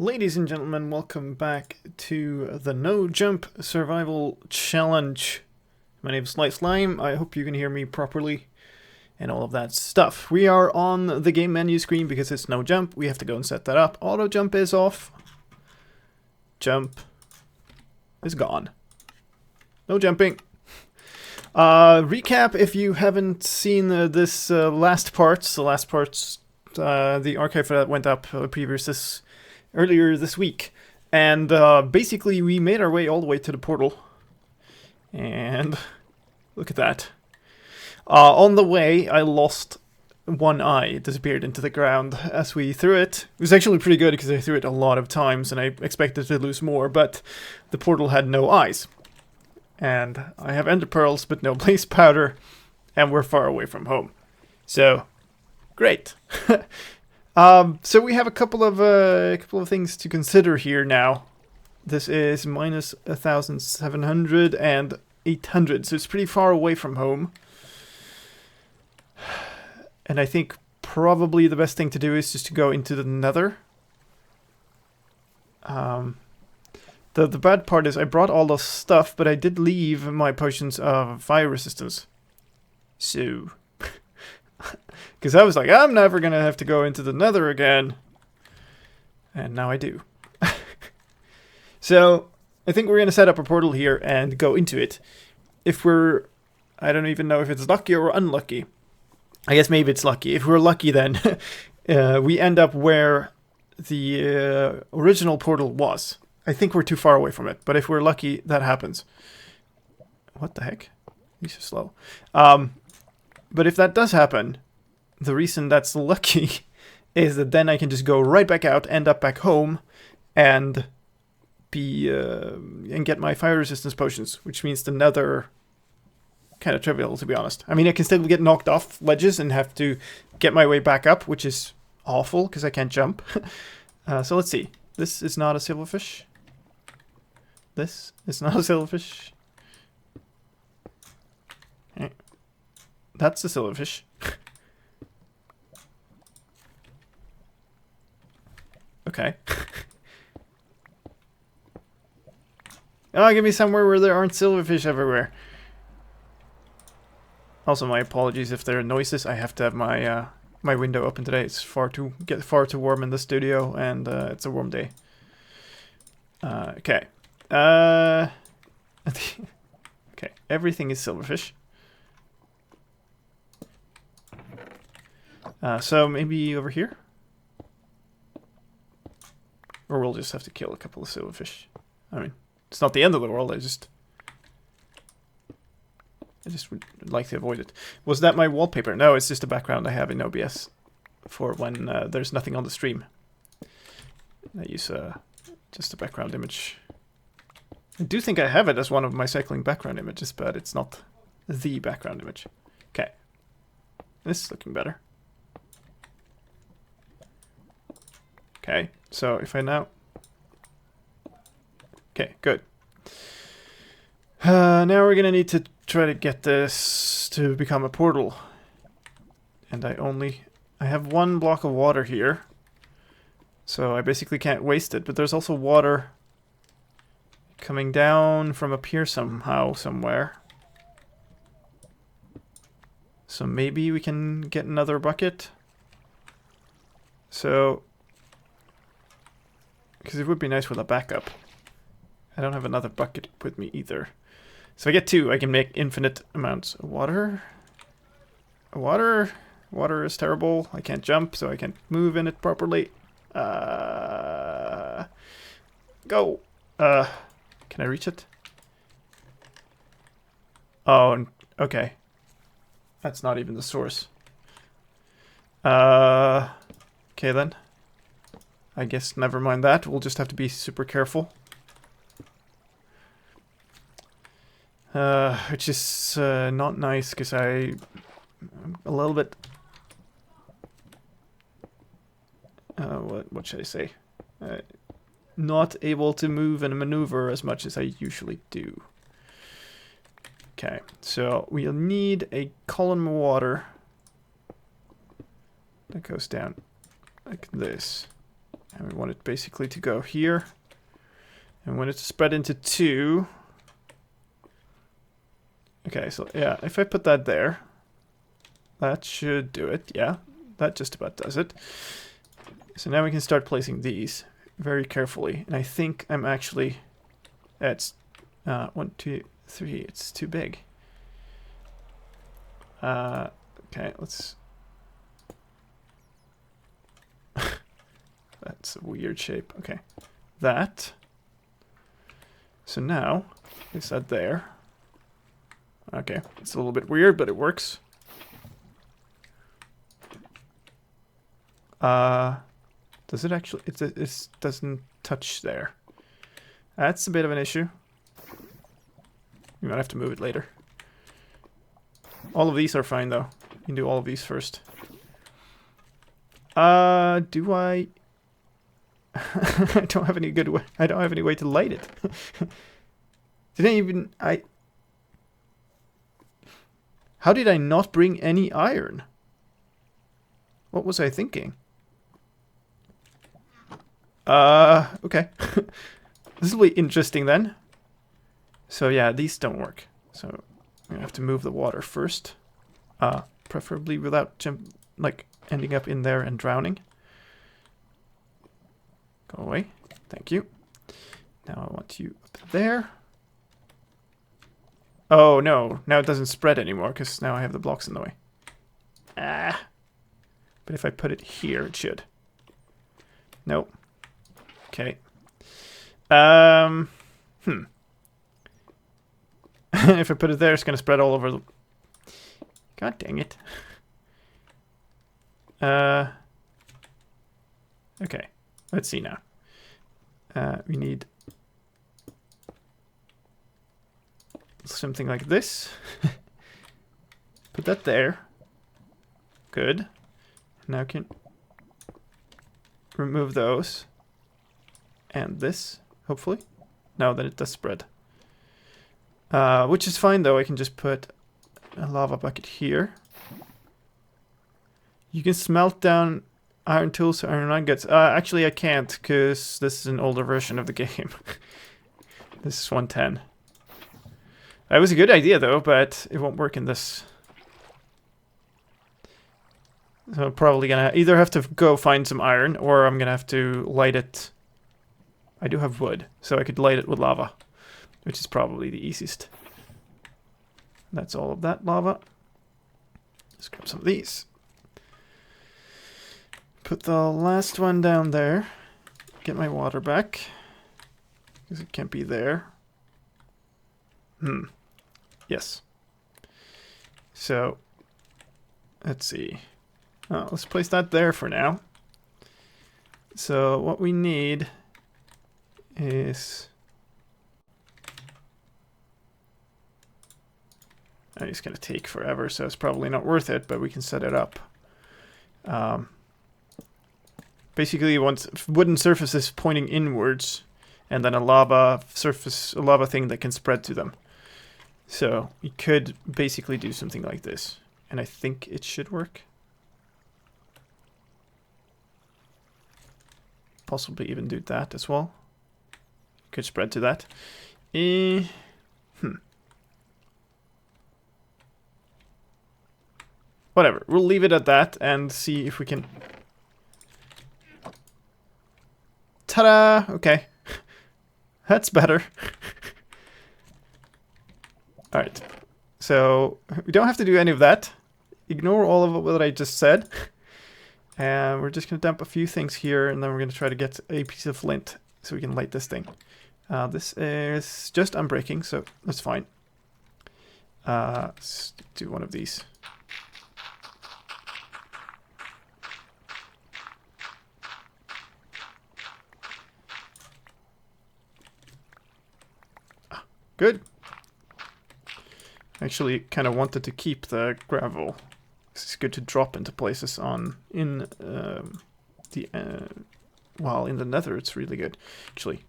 Ladies and gentlemen, welcome back to the No Jump Survival Challenge. My name is slicedlime. I hope you can hear me properly and all of that stuff. We are on the game menu screen because it's no jump. We have to go and set that up. Auto jump is off. Jump is gone. No jumping. Recap if you haven't seen this last parts. The last parts, the archive for that went up earlier this week. And basically we made our way all the way to the portal. And look at that. On the way, I lost one eye. It disappeared into the ground as we threw it. It was actually pretty good because I threw it a lot of times and I expected to lose more, but the portal had no eyes. And I have ender pearls, but no blaze powder, and we're far away from home. So, great. So we have a couple of things to consider here now. This is minus 1,700 and 800, so it's pretty far away from home. And I think probably the best thing to do is just to go into the nether. The bad part is I brought all the stuff, but I did leave my potions of fire resistance. So, because I was like, I'm never going to have to go into the nether again. And now I do. So, I think we're going to set up a portal here and go into it. I don't even know if it's lucky or unlucky. I guess maybe it's lucky. If we're lucky, then we end up where the original portal was. I think we're too far away from it, but if we're lucky, that happens. What the heck? These are slow. But if that does happen, the reason that's lucky is that then I can just go right back out, end up back home, and get my fire resistance potions, which means the nether kind of trivial, to be honest. I mean, I can still get knocked off ledges and have to get my way back up, which is awful because I can't jump. So let's see. This is not a silverfish. This is not a silverfish. Okay. That's a silverfish. Okay. Oh, give me somewhere where there aren't silverfish everywhere. Also, my apologies if there are noises. I have to have my my window open today. It's far too warm in the studio, and it's a warm day. Okay. Okay. Everything is silverfish. So maybe over here, or we'll just have to kill a couple of silverfish. I mean, it's not the end of the world. I just would like to avoid it. Was that my wallpaper? No, it's just a background I have in OBS for when there's nothing on the stream. I use just a background image. I do think I have it as one of my cycling background images, but it's not the background image. Okay. This is looking better. Okay, so if I now... Okay, good. Now we're gonna need to try to get this to become a portal. And I have one block of water here. So I basically can't waste it, but there's also water coming down from up here somehow, somewhere. So maybe we can get another bucket. So, because it would be nice with a backup. I don't have another bucket with me either. So if I get two, I can make infinite amounts of water. Water is terrible. I can't jump, so I can't move in it properly. Go. Can I reach it? Oh, okay. That's not even the source. Okay then. I guess never mind that. We'll just have to be super careful. Which is not nice because I'm a little bit... what should I say? Not able to move and maneuver as much as I usually do. Okay, so we'll need a column of water that goes down like this. And we want it basically to go here. And we want it to spread into 2. Okay, so yeah, if I put that there, that should do it. Yeah, that just about does it. So now we can start placing these very carefully. And I think I'm actually... It's 1, 2, 3. It's too big. Okay, let's... That's a weird shape. Okay, that. So now, place that there. Okay, it's a little bit weird, but it works. Does it actually... It doesn't touch there. That's a bit of an issue. You might have to move it later. All of these are fine, though. You can do all of these first. Do I... I don't have any good way. I don't have any way to light it. Did I even... How did I not bring any iron? What was I thinking? Okay. This will be interesting then. So yeah, these don't work. So I'm gonna have to move the water first. Preferably without ending up in there and drowning. Go away. Thank you. Now I want you up there. Oh no, now it doesn't spread anymore because now I have the blocks in the way. But if I put it here, it should. Nope. Okay. If I put it there, it's going to spread all over the... God dang it. Okay. Let's see now. We need something like this. Put that there. Good. Now I can remove those. And this, hopefully. No, then it does spread. Which is fine, though. I can just put a lava bucket here. You can smelt down iron tools, iron nuggets. Actually, I can't, because this is an older version of the game. This is 110. That was a good idea, though, but it won't work in this. So I'm probably gonna either have to go find some iron, or I'm gonna have to light it. I do have wood, so I could light it with lava, which is probably the easiest. That's all of that lava. Let's grab some of these. Put the last one down there. Get my water back, because it can't be there. Yes. So, let's see. Oh, let's place that there for now. So what we need is... It's going to take forever, so it's probably not worth it, but we can set it up. Basically, you want wooden surfaces pointing inwards, and then a lava surface, a lava thing that can spread to them. So we could basically do something like this, and I think it should work. Possibly even do that as well. Could spread to that. Whatever, we'll leave it at that and see if we can... Ta-da! Okay. That's better. Alright. So, we don't have to do any of that. Ignore all of what I just said. And we're just going to dump a few things here, and then we're going to try to get a piece of flint so we can light this thing. This is just unbreaking, so that's fine. Let's do one of these. Good. Actually, kind of wanted to keep the gravel. It's good to drop into places while in the nether. It's really good, actually.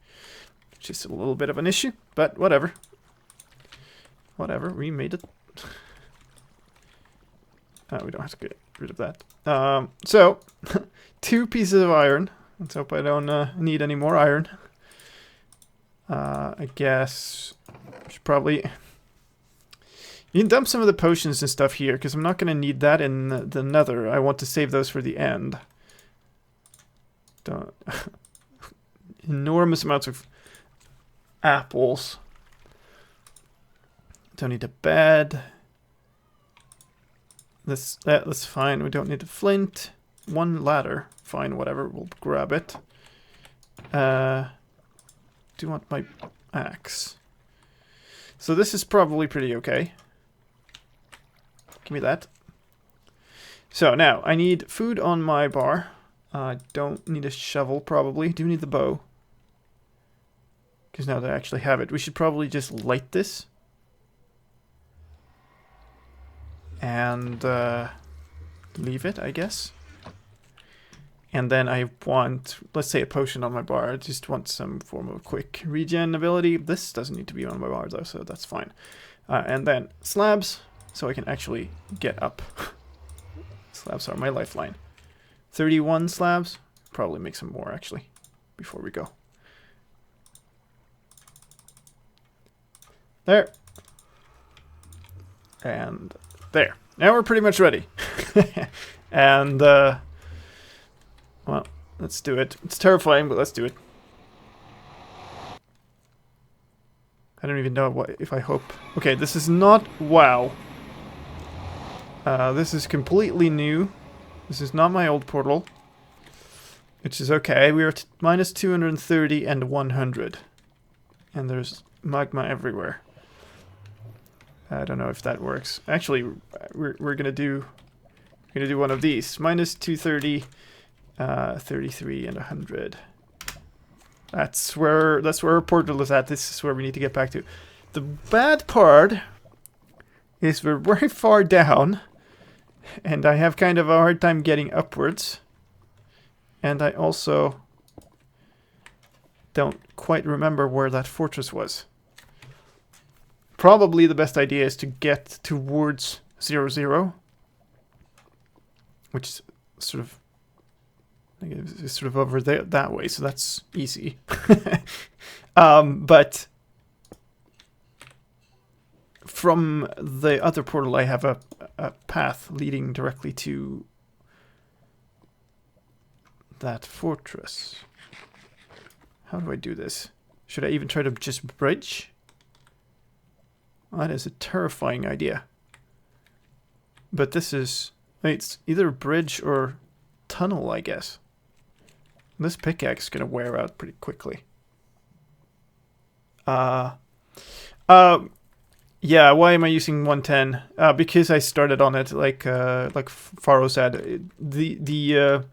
Just a little bit of an issue, but whatever. Whatever, we made it. We don't have to get rid of that. So, 2 pieces of iron. Let's hope I don't need any more iron. I guess I should probably... You can dump some of the potions and stuff here, because I'm not going to need that in the nether. I want to save those for the end. Don't... Enormous amounts of apples. Don't need a bed. That's fine. We don't need a flint. One ladder. Fine, whatever. We'll grab it. Do you want my axe? So this is probably pretty okay. Give me that. So now, I need food on my bar. I don't need a shovel, probably. Do need the bow. Because now that I actually have it, we should probably just light this. And leave it, I guess. And then I want, let's say, a potion on my bar. I just want some form of quick regen ability. This doesn't need to be on my bar, though, so that's fine. And then slabs, so I can actually get up. Slabs are my lifeline. 31 slabs. Probably make some more, actually, before we go. There. And there. Now we're pretty much ready. And, well, let's do it. It's terrifying, but let's do it. I don't even know what if I hope. Okay, this is not WoW. This is completely new. This is not my old portal. Which is okay. We are at minus 230 and 100. And there's magma everywhere. I don't know if that works. Actually, we're gonna do one of these. Minus 230, 33 and 100. That's where our portal is at. This is where we need to get back to. The bad part is we're very far down, and I have kind of a hard time getting upwards. And I also don't quite remember where that fortress was. Probably the best idea is to get towards 0, which is sort of over there that way, so that's easy. But from the other portal, I have a path leading directly to that fortress. How do I do this? Should I even try to just bridge? That is a terrifying idea. But this is... It's either bridge or tunnel, I guess. This pickaxe is going to wear out pretty quickly. Yeah, why am I using 110? Because I started on it, like Faro said. The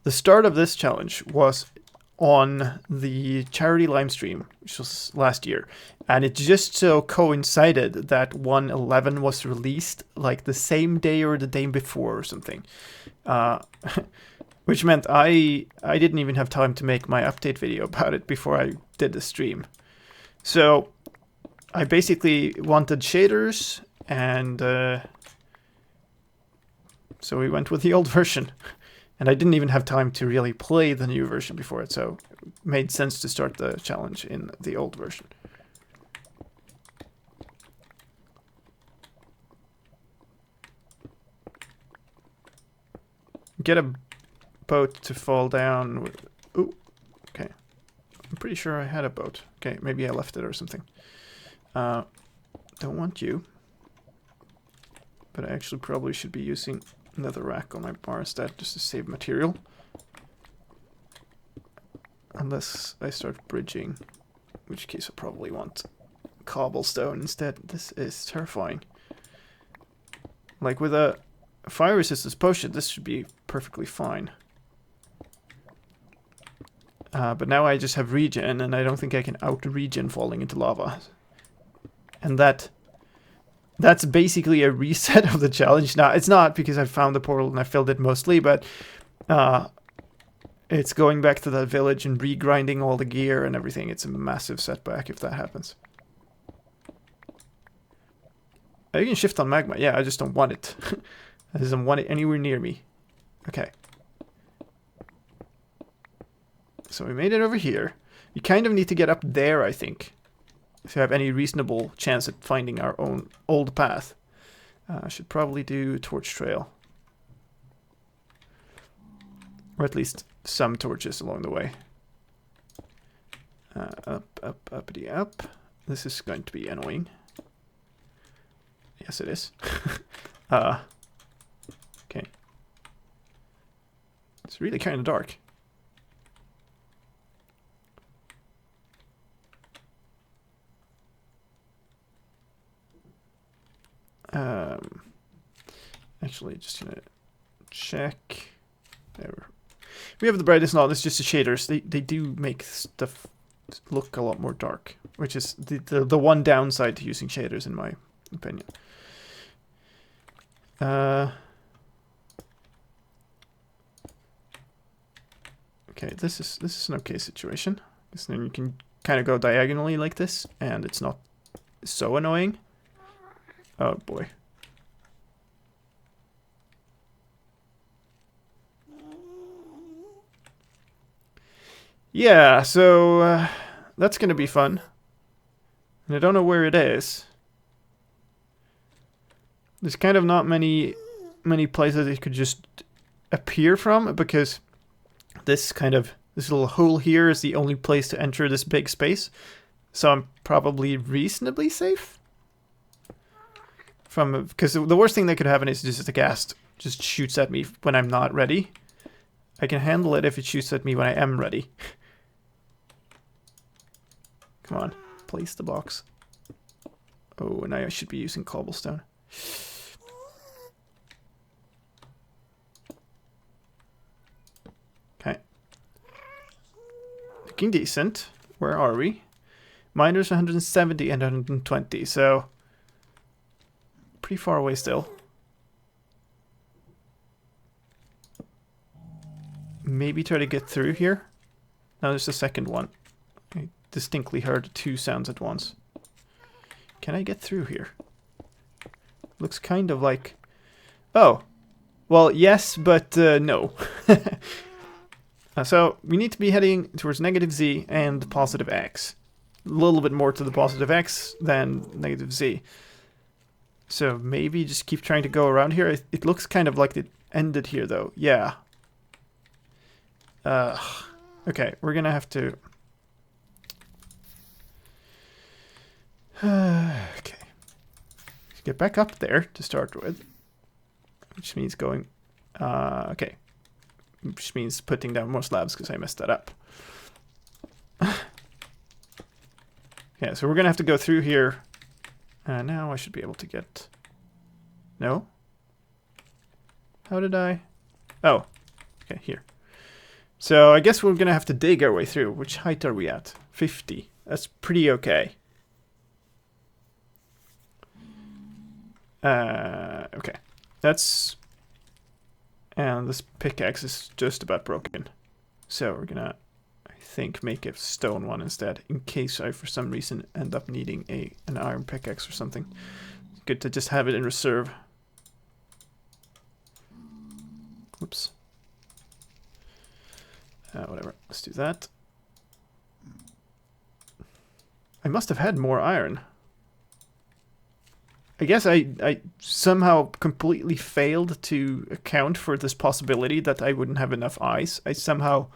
start of this challenge was on the Charity Limestream, which was last year. And it just so coincided that 1.11 was released like the same day or the day before or something. Which meant I didn't even have time to make my update video about it before I did the stream. So I basically wanted shaders, and so we went with the old version. And I didn't even have time to really play the new version before it, so it made sense to start the challenge in the old version. Get a boat to fall down. Ooh, okay. I'm pretty sure I had a boat. Okay, maybe I left it or something. Don't want you. But I actually probably should be using another rack on my bar instead, just to save material. Unless I start bridging, in which case I probably want cobblestone instead. This is terrifying. Like with a fire resistance potion, this should be perfectly fine. But now I just have regen, and I don't think I can out-regen falling into lava. And that's basically a reset of the challenge. Now, it's not, because I found the portal and I filled it mostly, but it's going back to that village and regrinding all the gear and everything. It's a massive setback if that happens. You can shift on magma. Yeah, I just don't want it. I just don't want it anywhere near me. Okay. So we made it over here. You kind of need to get up there, I think, if you have any reasonable chance at finding our own old path. I should probably do torch trail. Or at least some torches along the way. Up, up, uppity, up. This is going to be annoying. Yes, it is. Okay. It's really kind of dark. Actually, just gonna check. There. We have the brightest knot. It's just the shaders. They do make stuff look a lot more dark, which is the one downside to using shaders, in my opinion. Okay, this is an okay situation. Because then you can kind of go diagonally like this, and it's not so annoying. Oh boy. Yeah, so that's gonna be fun. And I don't know where it is. There's kind of not many places it could just appear from, because this little hole here is the only place to enter this big space. So I'm probably reasonably safe. Because the worst thing that could happen is just the ghast just shoots at me when I'm not ready. I can handle it if it shoots at me when I am ready. Come on, place the box. Oh, and I should be using cobblestone. Okay. Looking decent. Where are we? Miners 170 and 120, so pretty far away still. Maybe try to get through here. Now there's a second one. I distinctly heard two sounds at once. Can I get through here? Looks kind of like... Oh. Well, yes, but no. So we need to be heading towards negative Z and positive X. A little bit more to the positive X than negative Z. So maybe just keep trying to go around here. It looks kind of like it ended here, though. Yeah. Okay, we're gonna have to... Okay. Let's get back up there to start with. Which means going... okay. Which means putting down more slabs because I messed that up. Yeah, so we're gonna have to go through here. Now I should be able to get... No? How did I... Oh. Okay, here. So I guess we're gonna have to dig our way through. Which height are we at? 50. That's pretty okay. Okay. That's... And this pickaxe is just about broken. So we're gonna, I think, make a stone one instead. In case I, for some reason, end up needing an iron pickaxe or something. It's good to just have it in reserve. Whoops. Whatever. Let's do that. I must have had more iron. I guess I somehow completely failed to account for this possibility that I wouldn't have enough ice. I somehow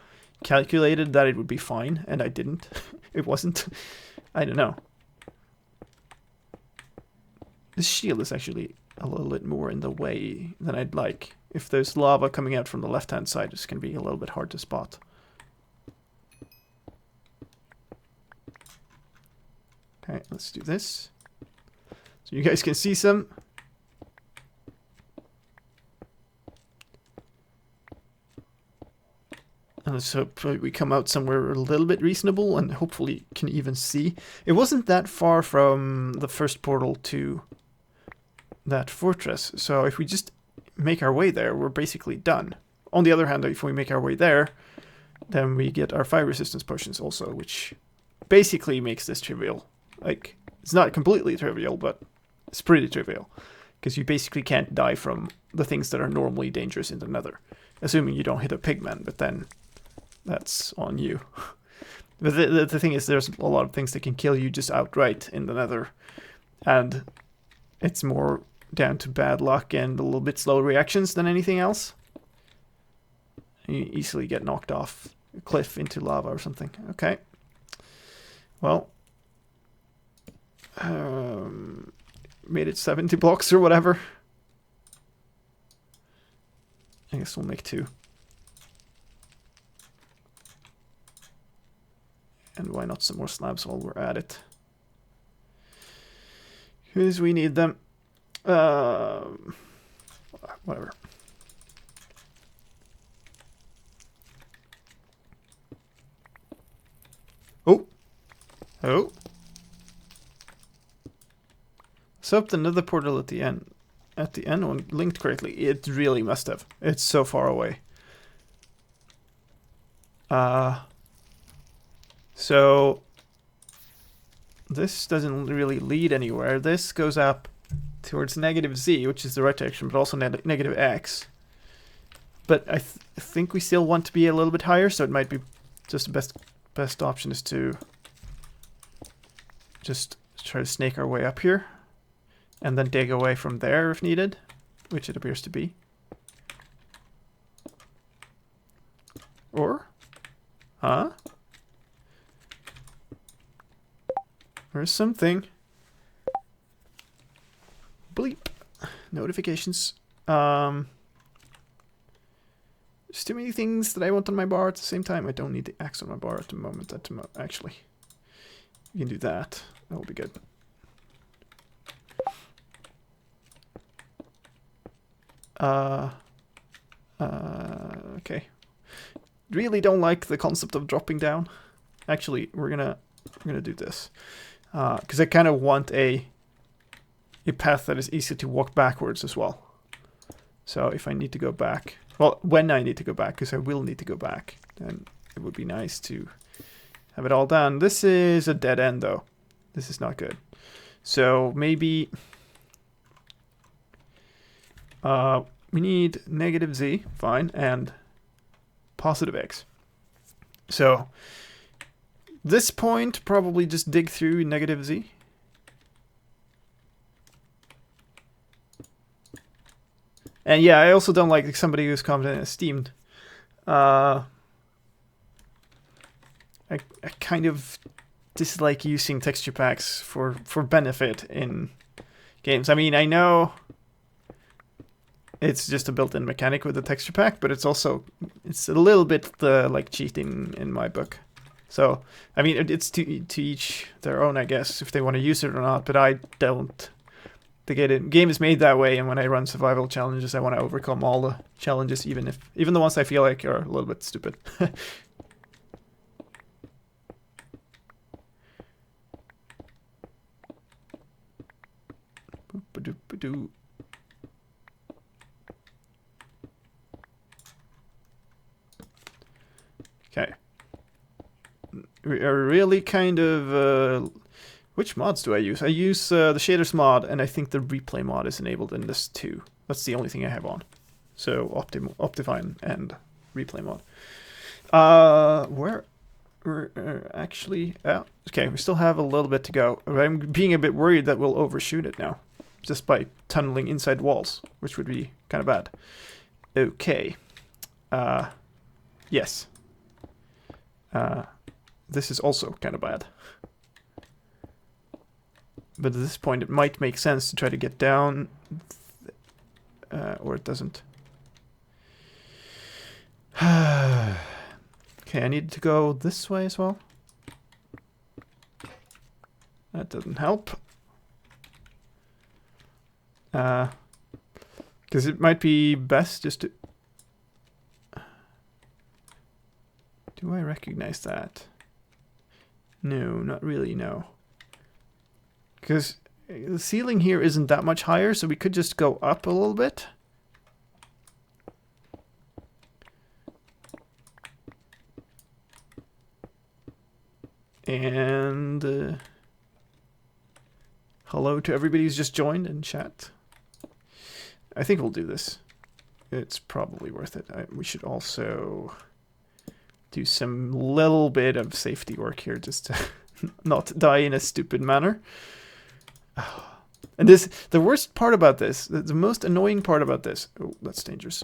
calculated that it would be fine, and I didn't. It wasn't. I don't know. This shield is actually a little bit more in the way than I'd like. If there's lava coming out from the left-hand side, it's going to be a little bit hard to spot. Okay, let's do this. So you guys can see some. And let's hope we come out somewhere a little bit reasonable and hopefully can even see. It wasn't that far from the first portal to that fortress. So if we just make our way there, we're basically done. On the other hand, if we make our way there, then we get our fire resistance potions also, which basically makes this trivial. Like, it's not completely trivial, but it's pretty trivial. Because you basically can't die from the things that are normally dangerous in the nether. Assuming you don't hit a pigman, but then that's on you. But the thing is, there's a lot of things that can kill you just outright in the nether. And it's more down to bad luck and a little bit slow reactions than anything else. You easily get knocked off a cliff into lava or something. Okay. Well. Made it 70 blocks or whatever. I guess we'll make 2. And why not some more slabs while we're at it? Because we need them. Whatever. Oh. Oh. So up the nether portal at the end. At the end one linked correctly. It really must have. It's so far away. So this doesn't really lead anywhere. This goes up towards -z, which is the right direction, but also -x. But I think we still want to be a little bit higher, so it might be just the best option is to just try to snake our way up here and then dig away from there if needed, which it appears to be. Or? Huh? There's something. Bleep. Notifications. There's too many things that I want on my bar at the same time. I don't need the axe on my bar at the moment. Actually, you can do that. That will be good. Okay. Really don't like the concept of dropping down. Actually, we're gonna do this. Because I kind of want a path that is easy to walk backwards as well. So if I need to go back, well, when I need to go back, because I will need to go back, then it would be nice to have it all done. This is a dead end, though. This is not good. So maybe we need -z, fine, and +x. So this point, probably just dig through -z. And yeah, I also don't like somebody who's commented as steamed. I kind of dislike using texture packs for benefit in games. I mean, I know it's just a built-in mechanic with the texture pack, but it's a little bit like cheating in my book. So, I mean, it's to each their own, I guess, if they want to use it or not, but I don't. The game is made that way, and when I run survival challenges, I want to overcome all the challenges, even the ones I feel like are a little bit stupid. Okay. We are really kind of... which mods do I use? I use the shaders mod, and I think the replay mod is enabled in this too. That's the only thing I have on. So Optifine and replay mod. Where we're actually... okay, we still have a little bit to go. I'm being a bit worried that we'll overshoot it now, just by tunneling inside walls, which would be kind of bad. Okay. Yes. This is also kind of bad. But at this point, it might make sense to try to get down, or it doesn't. Okay, I need to go this way as well. That doesn't help. Because it might be best just to... Do I recognize that? No, not really, no. Because the ceiling here isn't that much higher, so we could just go up a little bit. And hello to everybody who's just joined in chat. I think we'll do this. It's probably worth it. We should also do some little bit of safety work here just to not die in a stupid manner. And the worst part about this, the most annoying part about this, oh, that's dangerous.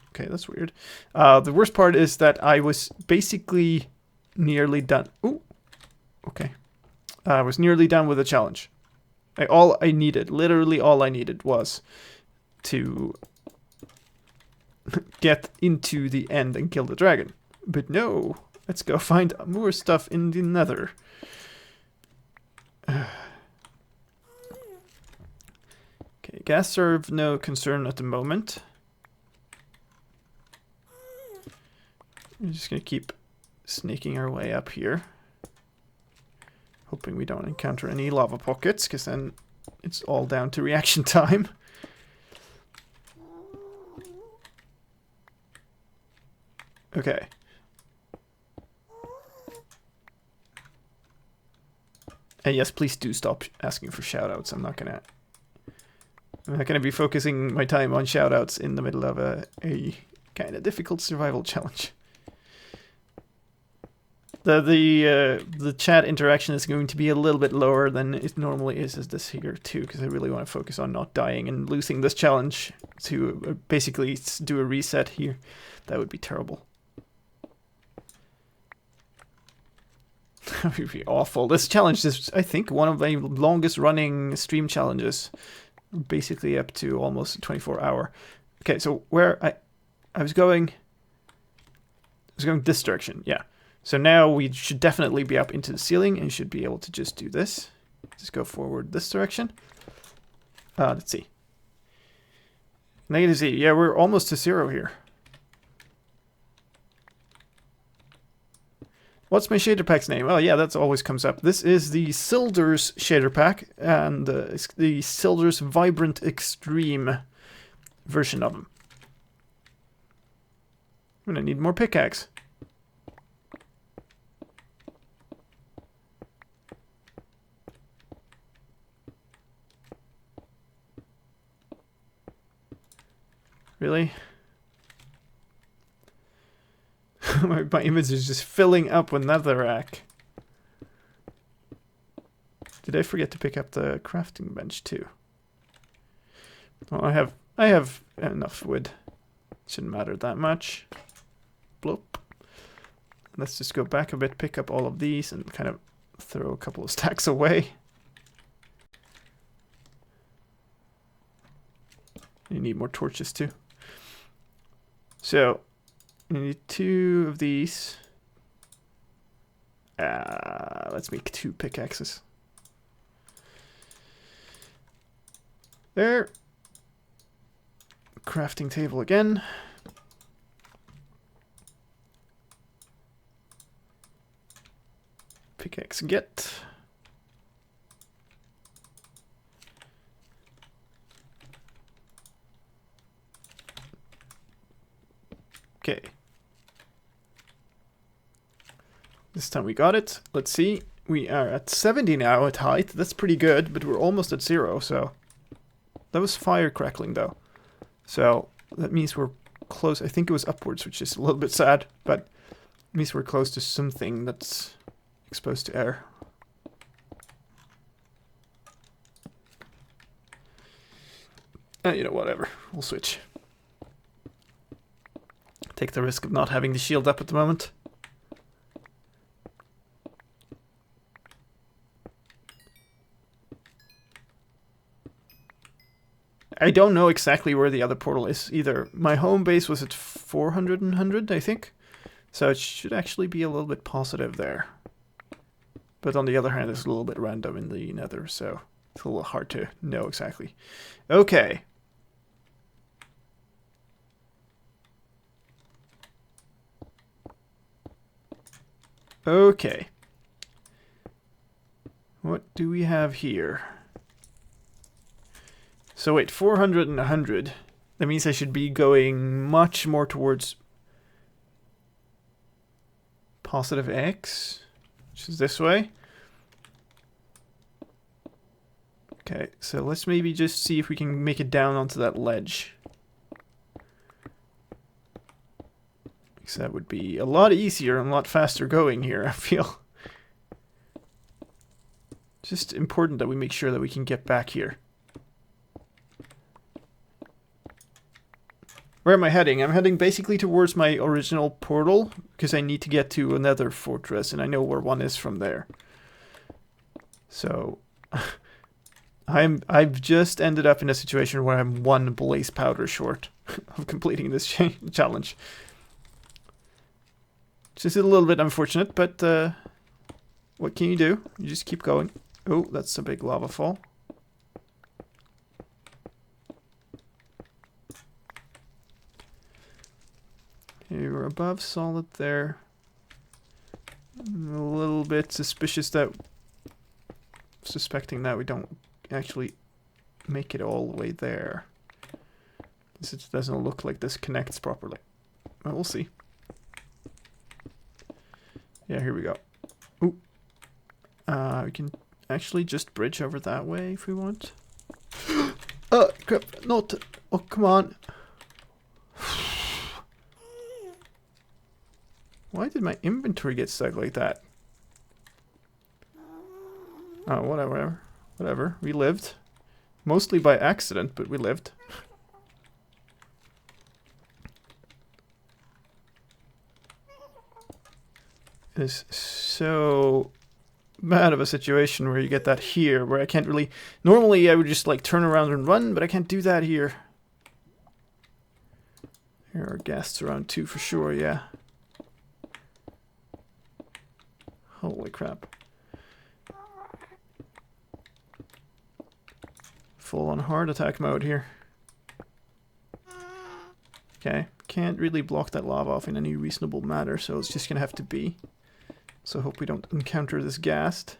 Okay, that's weird. The worst part is that I was basically nearly done. Ooh, okay. I was nearly done with the challenge. Literally all I needed was to get into the end and kill the dragon. But no, let's go find more stuff in the nether. Okay, gas serve, no concern at the moment. We're just gonna keep sneaking our way up here. Hoping we don't encounter any lava pockets, because then it's all down to reaction time. Okay. And yes, please do stop asking for shoutouts. I'm not gonna be focusing my time on shoutouts in the middle of a kind of difficult survival challenge. The chat interaction is going to be a little bit lower than it normally is as this here too, because I really want to focus on not dying and losing this challenge to basically do a reset here. That would be terrible. That would be awful. This challenge is, I think, one of the longest running stream challenges, basically up to almost 24-hour. Okay, so where I was going this direction, yeah. So now we should definitely be up into the ceiling and should be able to just do this. Just go forward this direction. Let's see. -Z. Yeah, we're almost to 0 here. What's my shader pack's name? Oh yeah, that always comes up. This is the Sildur's shader pack and the Sildur's Vibrant Extreme version of them. I'm gonna need more pickaxe. Really? my image is just filling up with netherrack. Did I forget to pick up the crafting bench too? Well, I have enough wood. Shouldn't matter that much. Bloop. Let's just go back a bit, pick up all of these, and kind of throw a couple of stacks away. You need more torches too. So, you need 2 of these. Let's make 2 pickaxes. There. Crafting table again. Pickaxe get. Okay. This time we got it. Let's see. We are at 70 now at height. That's pretty good, but we're almost at 0, so... That was fire crackling, though. So, that means we're close. I think it was upwards, which is a little bit sad, but it means we're close to something that's exposed to air. You know, whatever. We'll switch. Take the risk of not having the shield up at the moment. I don't know exactly where the other portal is either. My home base was at 400 and 100, I think. So it should actually be a little bit positive there. But on the other hand, it's a little bit random in the nether, so it's a little hard to know exactly. Okay. Okay. What do we have here? So wait, 400 and 100. That means I should be going much more towards positive X, which is this way. Okay, so let's maybe just see if we can make it down onto that ledge. Because that would be a lot easier and a lot faster going here, I feel. Just important that we make sure that we can get back here. Where am I heading? I'm heading basically towards my original portal, because I need to get to another fortress, and I know where one is from there. So, I've just ended up in a situation where I'm one blaze powder short of completing this challenge. Just a little bit unfortunate, but what can you do? You just keep going. Oh, that's a big lava fall. Okay, we're above solid there. I'm a little bit suspicious that... Suspecting that we don't actually make it all the way there. It doesn't look like this connects properly. Well, we'll see. Yeah, here we go. Ooh. We can actually just bridge over that way if we want. Oh, crap. Not. Oh, come on. Why did my inventory get stuck like that? Oh, whatever. Whatever. We lived. Mostly by accident, but we lived. It's so bad of a situation where you get that here, where I can't really... Normally I would just like turn around and run, but I can't do that here. Here are ghasts around too for sure, yeah. Holy crap. Full on heart attack mode here. Okay, can't really block that lava off in any reasonable manner, so it's just gonna have to be. So hope we don't encounter this ghast.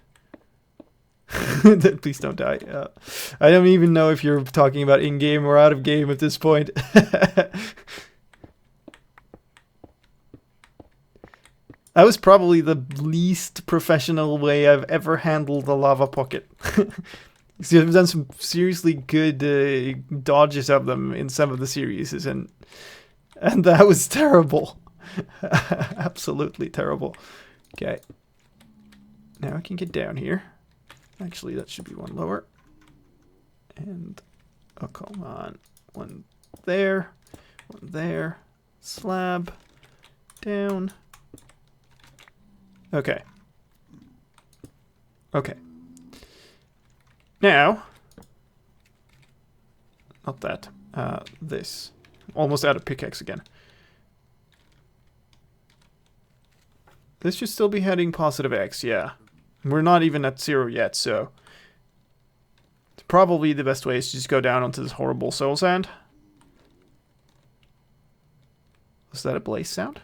Please don't die. I don't even know if you're talking about in-game or out of game at this point. That was probably the least professional way I've ever handled a lava pocket. See, I've done some seriously good dodges of them in some of the series, and that was terrible. Absolutely terrible. Okay. Now I can get down here. Actually, that should be one lower. And, oh, come on. One there. One there. Slab. Down. Okay. Okay. Now. Not that. This. Almost out of pickaxe again. This should still be heading positive X, yeah. We're not even at 0 yet, so... Probably the best way is to just go down onto this horrible soul sand. Was that a blaze sound?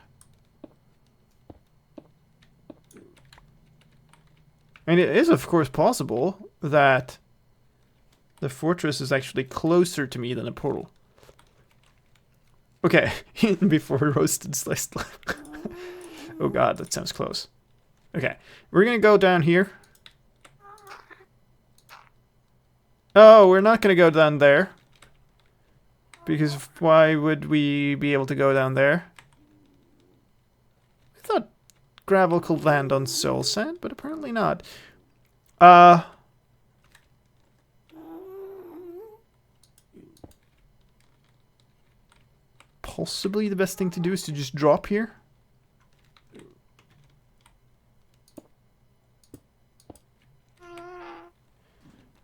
And it is, of course, possible that the fortress is actually closer to me than a portal. Okay, before roasted sliced lime. Oh god, that sounds close. Okay, we're gonna go down here. Oh, we're not gonna go down there. Because why would we be able to go down there? I thought gravel could land on soul sand, but apparently not. Possibly the best thing to do is to just drop here.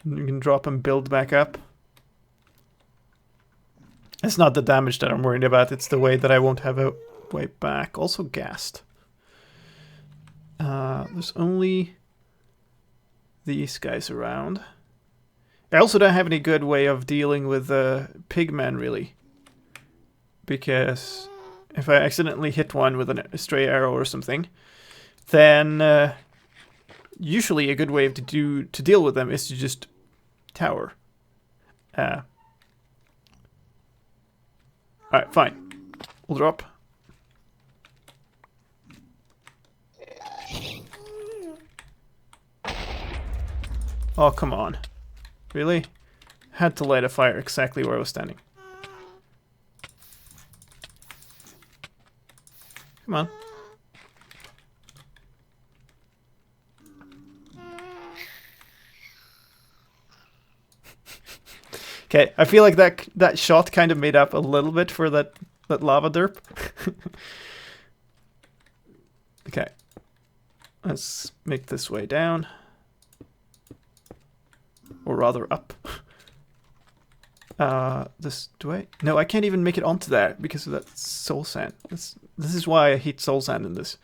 You can drop and build back up. It's not the damage that I'm worried about, it's the way that I won't have a way back. Also gassed. There's only these guys around. I also don't have any good way of dealing with pigmen, really. Because if I accidentally hit one with a stray arrow or something, then usually a good way to deal with them is to just tower. Alright, fine. We'll drop. Oh, come on. Really? Had to light a fire exactly where I was standing. Come on. Okay, I feel like that shot kind of made up a little bit for that lava derp. Okay. Let's make this way down. Or rather up. This way? No, I can't even make it onto there because of that soul sand. This is why I hate soul sand in this.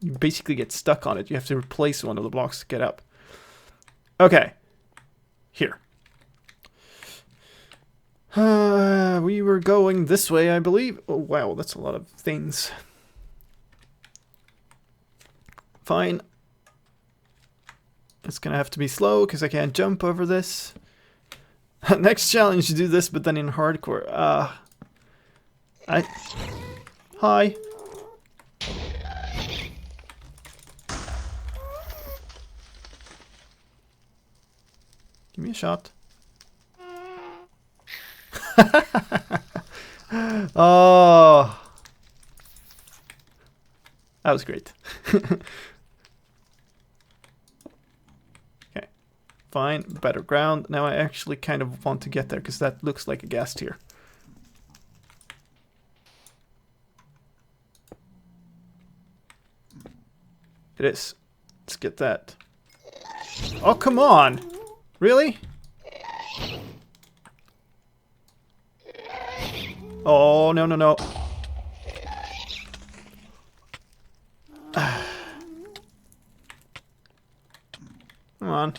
You basically get stuck on it. You have to replace one of the blocks to get up. Okay. Here. We were going this way, I believe. Oh, wow, that's a lot of things. Fine. It's gonna have to be slow, because I can't jump over this. Next challenge, do this, but then in hardcore. Hi. Give me a shot. Oh, that was great. Okay, fine, better ground. Now I actually kind of want to get there because that looks like a gas tier. It is. Let's get that. Oh, come on! Really? Oh, no, no, no. Come on.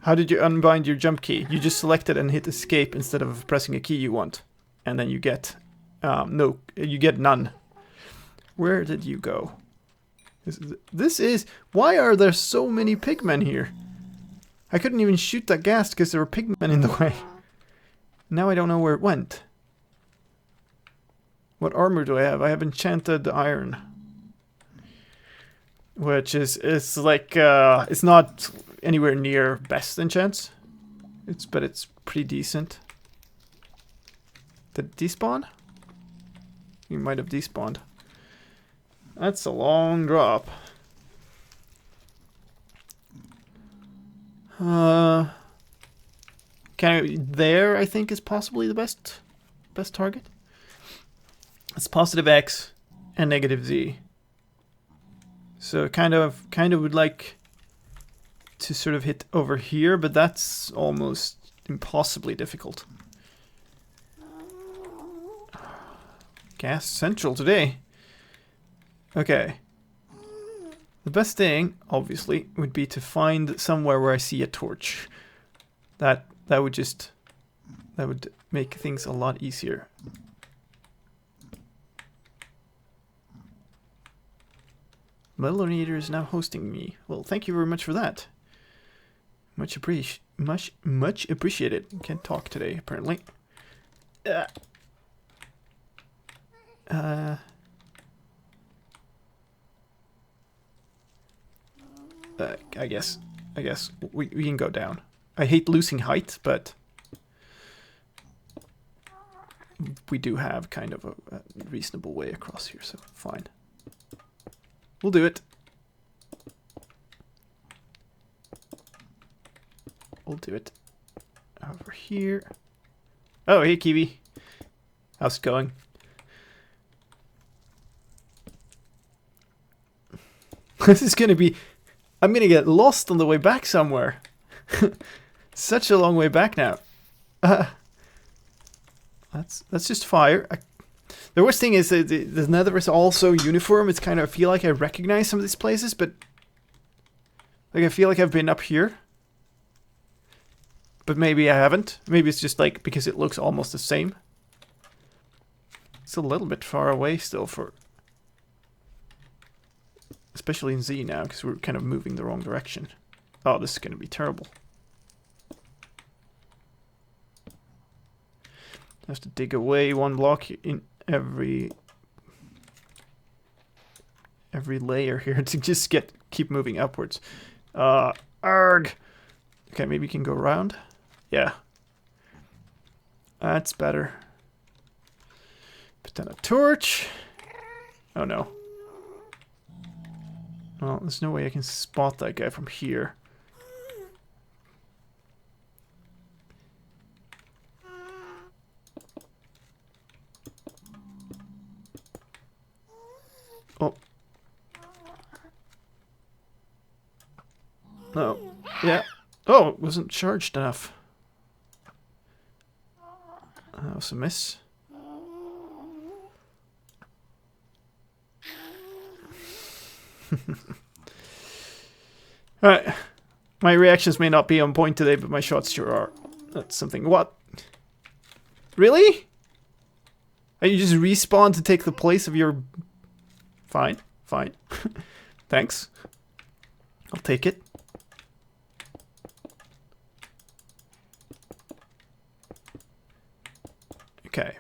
How did you unbind your jump key? You just select it and hit escape instead of pressing a key you want. And then you get... no, you get none. Where did you go? This is... Why are there so many pigmen here? I couldn't even shoot that ghast because there were pigmen in the way. Now I don't know where it went. What armor do I have? I have enchanted iron. Which is like, it's not anywhere near best enchants. But it's pretty decent. Did it despawn? You might have despawned. That's a long drop. There I think is possibly the best target. It's positive X and negative Z. So kind of would like to sort of hit over here, but that's almost impossibly difficult. Gas central today. Okay. The best thing, obviously, would be to find somewhere where I see a torch. That would make things a lot easier. Melanator is now hosting me. Well, thank you very much for that. Much appreciated. Can't talk today, apparently. I guess we can go down. I hate losing height, but we do have kind of a reasonable way across here, so fine. We'll do it. We'll do it. Over here. Oh, hey, Kiwi. How's it going? This is gonna be... I'm gonna get lost on the way back somewhere. Such a long way back now. Let's just fire. The worst thing is that the nether is all so uniform. It's kind of... I feel like I recognize some of these places, but... Like, I feel like I've been up here. But maybe I haven't. Maybe it's just like because it looks almost the same. It's a little bit far away still for... Especially in Z now, because we're kind of moving the wrong direction. Oh, this is going to be terrible. I have to dig away one block in every layer here to just keep moving upwards. Arg! Okay, maybe you can go around. Yeah. That's better. Put down a torch. Oh no. Well, there's no way I can spot that guy from here. Oh. No. Yeah. Oh, it wasn't charged enough. That was a miss. Alright. My reactions may not be on point today, but my shots sure are. That's something. What? Really? And you just respawn to take the place of your... Fine. Fine. Thanks. I'll take it. Okay.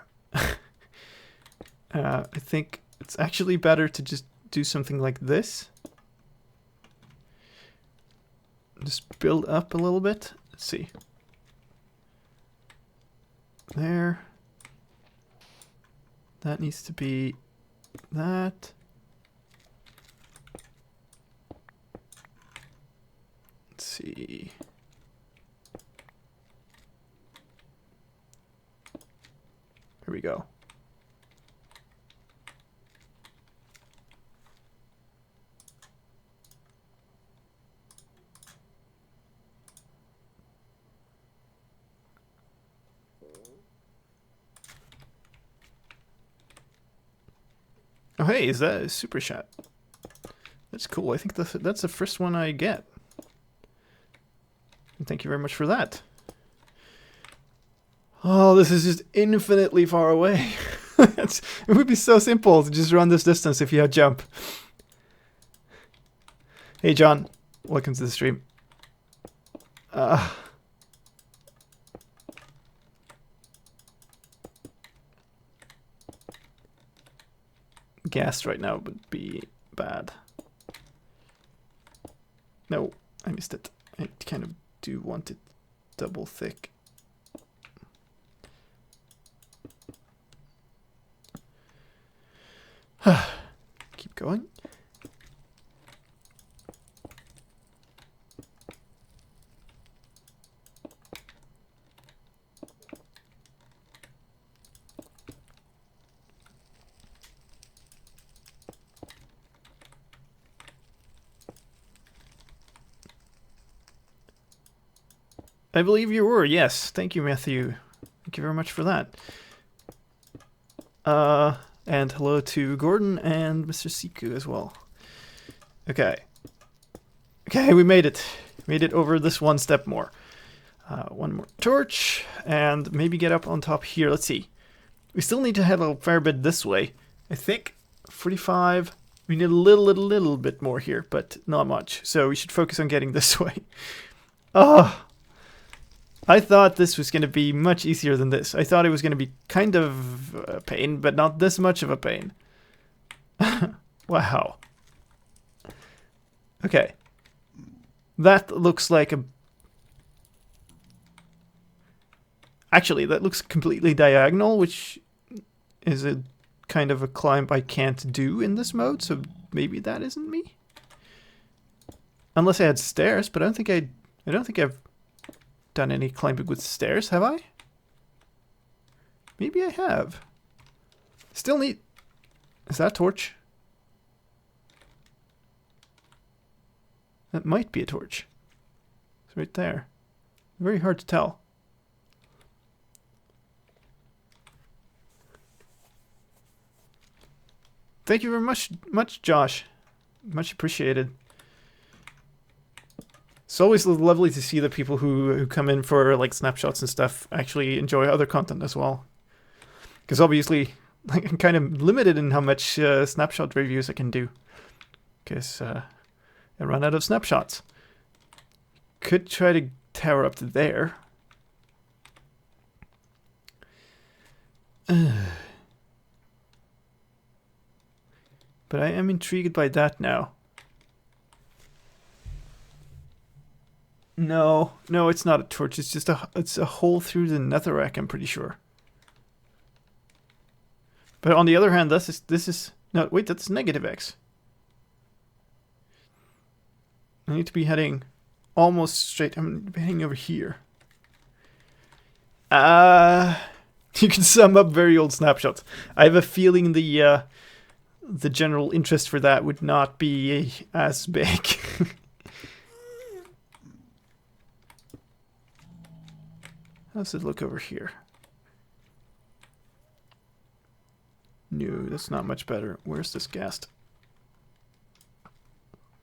I think it's actually better to just do something like this. Just build up a little bit. Let's see. There. That needs to be that. Let's see. Here we go. Oh hey, is that a super shot? That's cool. I think that's the first one I get. And thank you very much for that. Oh, this is just infinitely far away. It would be so simple to just run this distance if you had jump. Hey John, welcome to the stream. Gas right now would be bad. No, I missed it. I kind of do want it double thick. Keep going. I believe you were, yes. Thank you, Matthew. Thank you very much for that. And hello to Gordon and Mr. Siku as well. Okay. Okay, we made it. Made it over this one step more. One more torch, and maybe get up on top here. Let's see. We still need to head a fair bit this way. I think 45. We need a little bit more here, but not much. So we should focus on getting this way. Oh, I thought this was going to be much easier than this. I thought it was going to be kind of a pain, but not this much of a pain. Wow. Okay. That looks like a... Actually, that looks completely diagonal, which is a kind of a climb I can't do in this mode, so maybe that isn't me? Unless I had stairs, but I don't think I've done any climbing with stairs, have I? Maybe I have. Still need... Is that a torch? That might be a torch. It's right there. Very hard to tell. Thank you very much, Josh. Much appreciated. It's always lovely to see the people who come in for like snapshots and stuff actually enjoy other content as well. Because obviously, like, I'm kind of limited in how much snapshot reviews I can do. Because I run out of snapshots. Could try to tower up to there. But I am intrigued by that now. No, it's not a torch. It's just it's a hole through the netherrack, I'm pretty sure. But on the other hand, this is no, wait, that's negative x. I need to be heading almost straight. I'm heading over here. You can sum up very old snapshots. I have a feeling the general interest for that would not be as big. How does it look over here? No, that's not much better. Where's this ghast?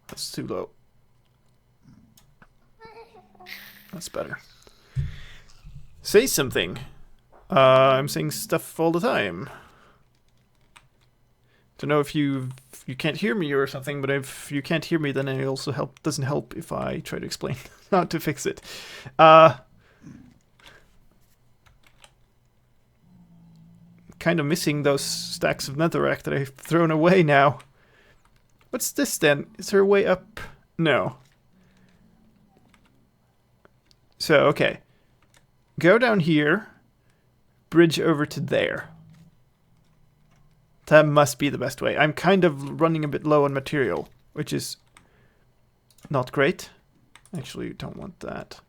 That's too low. That's better. Say something. I'm saying stuff all the time. Don't know if you can't hear me or something, but if you can't hear me, then it also doesn't help if I try to explain how to fix it. Kind of missing those stacks of netherrack that I've thrown away now. What's this then? Is there a way up? No. So, okay. Go down here. Bridge over to there. That must be the best way. I'm kind of running a bit low on material, which is not great. Actually, you don't want that.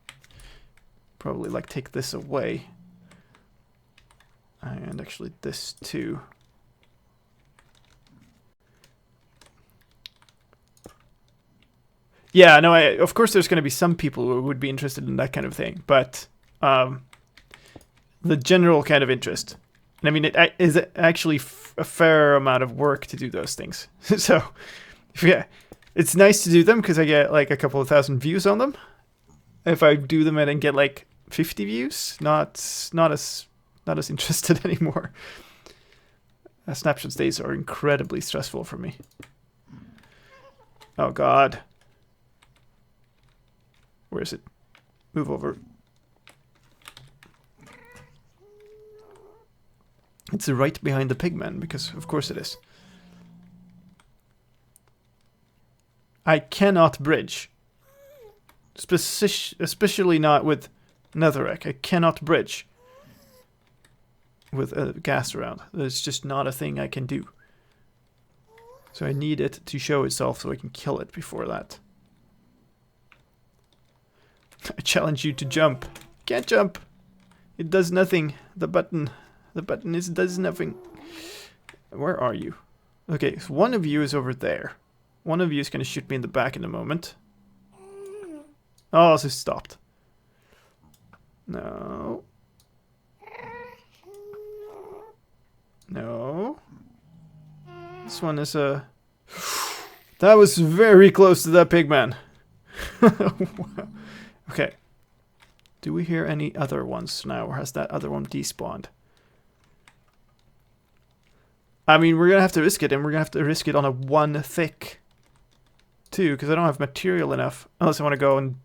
Probably like take this away. And actually this too. Yeah, no, of course there's going to be some people who would be interested in that kind of thing, but the general kind of interest. And I mean, it is actually a fair amount of work to do those things. So, yeah, it's nice to do them because I get like a couple of thousand views on them. If I do them and then get like 50 views, not as interested anymore. Snapshot days are incredibly stressful for me. Oh god. Where is it? Move over. It's right behind the pigman, because of course it is. I cannot bridge. Especially not with netherrack. I cannot bridge with a ghast around. It's just not a thing I can do. So I need it to show itself so I can kill it before that. I challenge you to jump. Can't jump. It does nothing. The button does nothing. Where are you? Okay, so one of you is over there. One of you is going to shoot me in the back in a moment. Oh, so stopped. No. No. This one is a... That was very close to that pigman. Wow. Okay. Do we hear any other ones now, or has that other one despawned? I mean, we're going to have to risk it, and we're going to have to risk it on a 1 thick, too, because I don't have material enough, unless I want to go and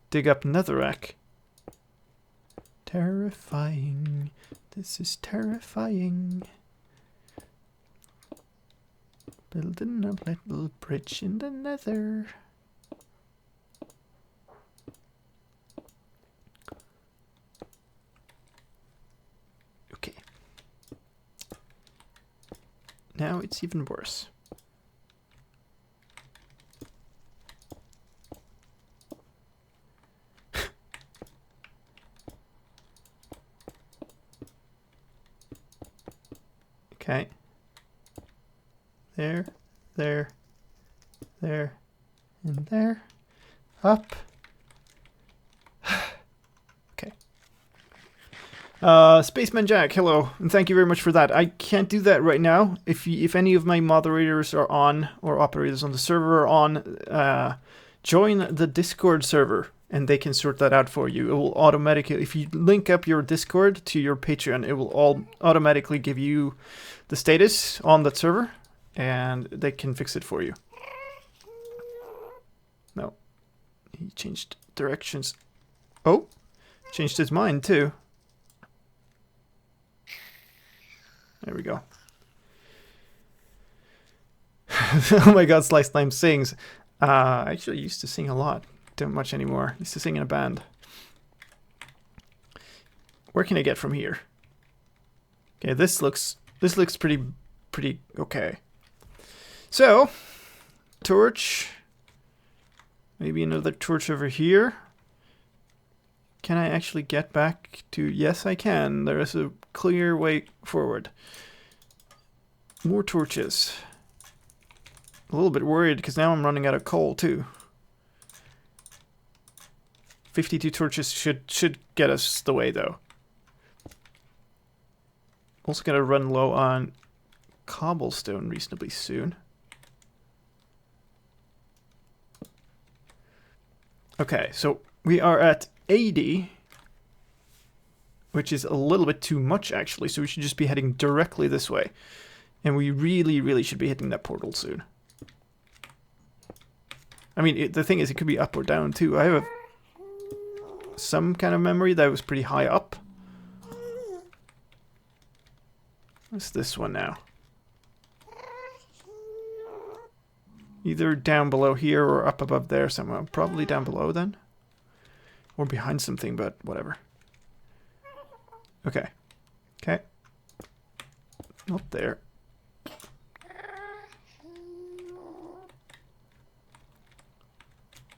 dig up netherrack. Terrifying. This is terrifying. Building a little bridge in the nether. Okay. Now it's even worse. Okay. There, there, there, and there. Up. Okay. Spaceman Jack, hello, and thank you very much for that. I can't do that right now. If any of my moderators are on, or operators on the server are on, join the Discord server, and they can sort that out for you. It will automatically, if you link up your Discord to your Patreon, it will automatically give you the status on that server, and they can fix it for you. No. He changed directions. Oh! Changed his mind, too. There we go. Oh my god, slicedlime sings. I actually used to sing a lot. Don't much anymore. Used to sing in a band. Where can I get from here? Okay, this looks This looks pretty okay. So, torch. Maybe another torch over here. Can I actually get back to... Yes, I can. There is a clear way forward. More torches. A little bit worried because now I'm running out of coal too. 52 torches should get us the way though. Also gonna run low on cobblestone reasonably soon. Okay, so we are at 80, which is a little bit too much actually, so we should just be heading directly this way. And we really should be hitting that portal soon. I mean, the thing is, it could be up or down too. I have some kind of memory that was pretty high up. What's this one now? Either down below here or up above there somewhere. Probably down below then. Or behind something, but whatever. Okay. Okay. Not there.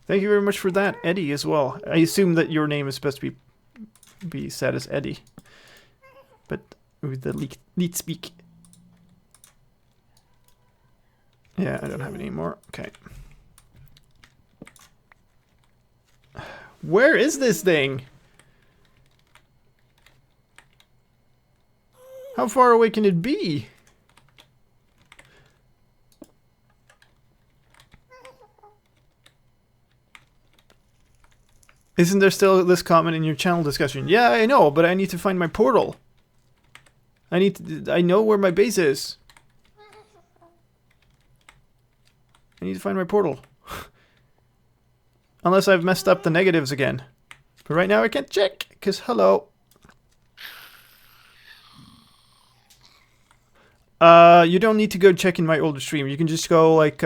Thank you very much for that, Eddie, as well. I assume that your name is supposed to be said as Eddie. But with the leet speak. Yeah, I don't have any more. Okay. Where is this thing? How far away can it be? Isn't there still this comment in your channel discussion? Yeah, I know, but I need to find my portal. I know where my base is. I need to find my portal. Unless I've messed up the negatives again. But right now I can't check, because hello. You don't need to go check in my older stream. You can just go like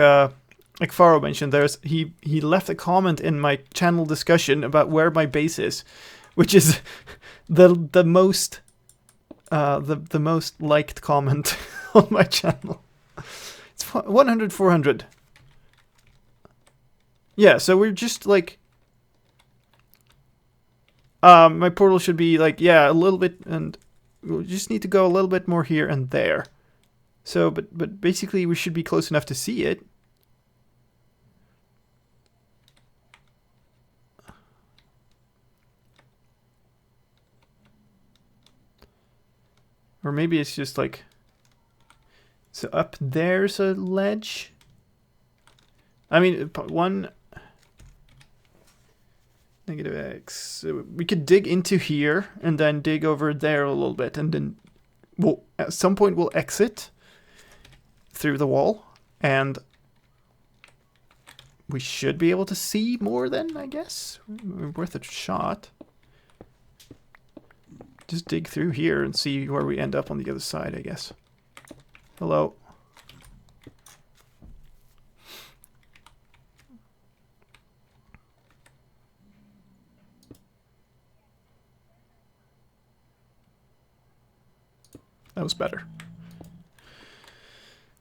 Faro mentioned, he left a comment in my channel discussion about where my base is, which is the most liked comment on my channel. It's 100, 400. Yeah, so we're just like my portal should be like, yeah, a little bit, and we just need to go a little bit more here and there. So, but basically we should be close enough to see it. Or maybe it's just like, so up there's a ledge. I mean, one negative x. So we could dig into here and then dig over there a little bit, and then we'll at some point we'll exit through the wall, and we should be able to see more then, I guess. Worth a shot. Just dig through here and see where we end up on the other side, I guess. Hello. That was better.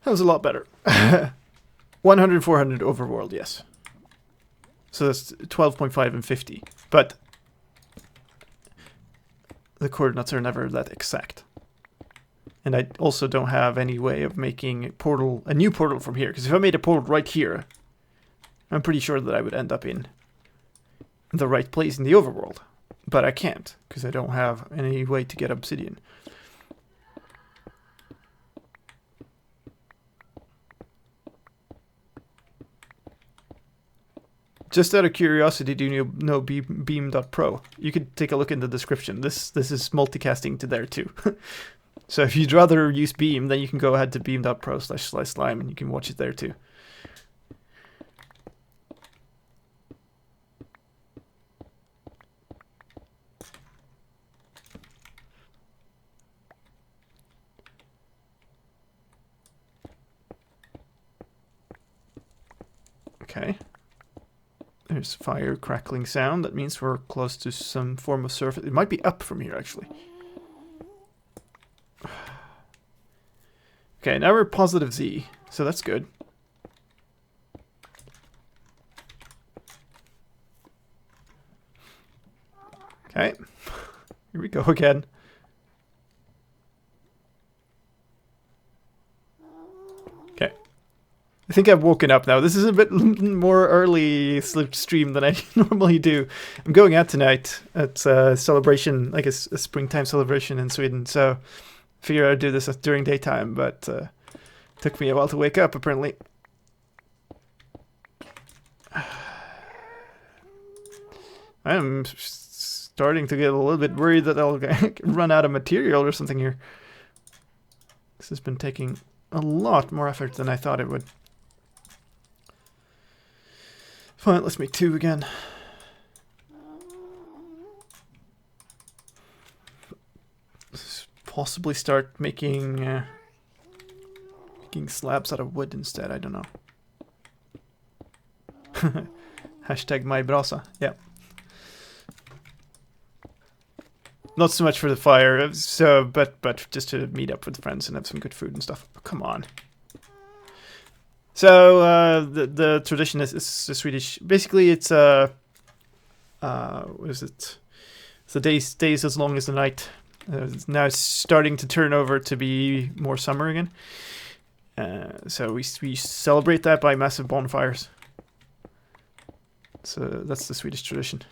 That was a lot better. 100, 400 overworld, yes. So that's 12.5 and 50. But the coordinates are never that exact. And I also don't have any way of making a new portal from here. Because if I made a portal right here, I'm pretty sure that I would end up in the right place in the overworld. But I can't, because I don't have any way to get obsidian. Just out of curiosity, do you know beam.pro? You could take a look in the description. This is multicasting to there too. So if you'd rather use Beam, then you can go ahead to beam.pro/slicedlime and you can watch it there too. Okay. There's fire crackling sound. That means we're close to some form of surface. It might be up from here, actually. Okay, now we're positive Z, so that's good. Okay, here we go again. Okay, I think I've woken up now. This is a bit more early stream than I normally do. I'm going out tonight at a celebration, like a springtime celebration in Sweden, so I figured I'd do this during daytime, but took me a while to wake up, apparently. I'm starting to get a little bit worried that I'll run out of material or something here. This has been taking a lot more effort than I thought it would. Fine, let's make 2 again. Let's possibly start making slabs out of wood instead, I don't know. Hashtag my brasa, yeah. Not so much for the fire, so but just to meet up with friends and have some good food and stuff. Oh, come on. So the tradition is Swedish. Basically, it's what is it? It's the days as long as the night. Now it's starting to turn over to be more summer again. So we celebrate that by massive bonfires. So that's the Swedish tradition.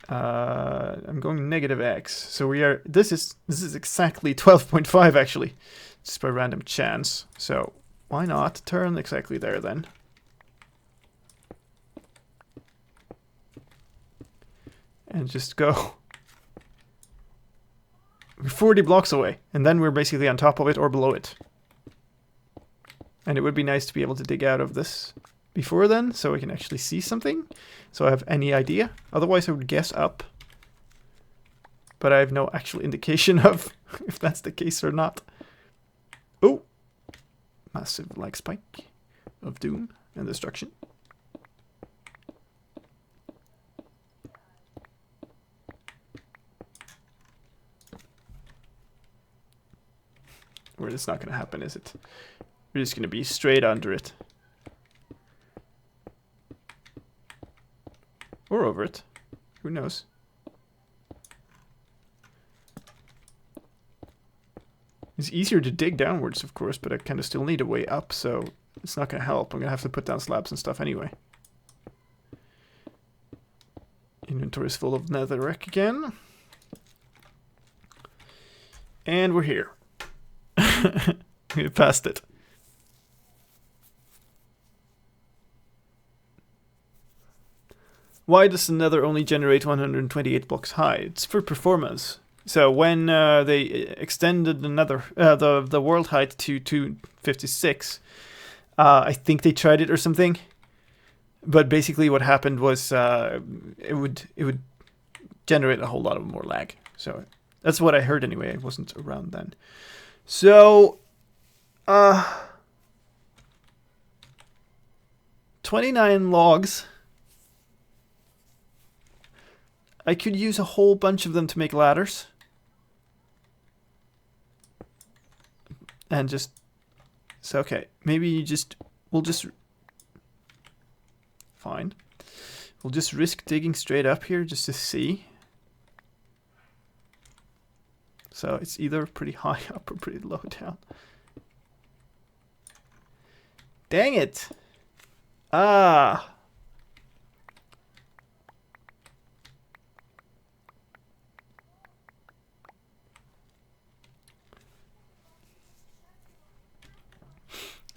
I'm going negative X. So we are. This is exactly 12.5 actually, just by random chance. So why not turn exactly there then? And just go. We're 40 blocks away, and then we're basically on top of it or below it. And it would be nice to be able to dig out of this before then, so we can actually see something. So I have any idea. Otherwise I would guess up. But I have no actual indication of if that's the case or not. Oh! Massive like spike of doom and destruction. Or it's not going to happen, is it? We're just going to be straight under it. Or over it. Who knows? It's easier to dig downwards, of course, but I kind of still need a way up, so it's not going to help. I'm going to have to put down slabs and stuff anyway. Inventory is full of netherrack again. And we're here. We passed it. Why does the nether only generate 128 blocks high? It's for performance. So when they extended the nether, the world height to 256, I think they tried it or something. But basically, what happened was it would generate a whole lot of more lag. So that's what I heard anyway. I wasn't around then. So 29 logs. I could use a whole bunch of them to make ladders. And just... So, okay. Maybe we'll just... Fine. We'll just risk digging straight up here just to see. So, it's either pretty high up or pretty low down. Dang it! Ah!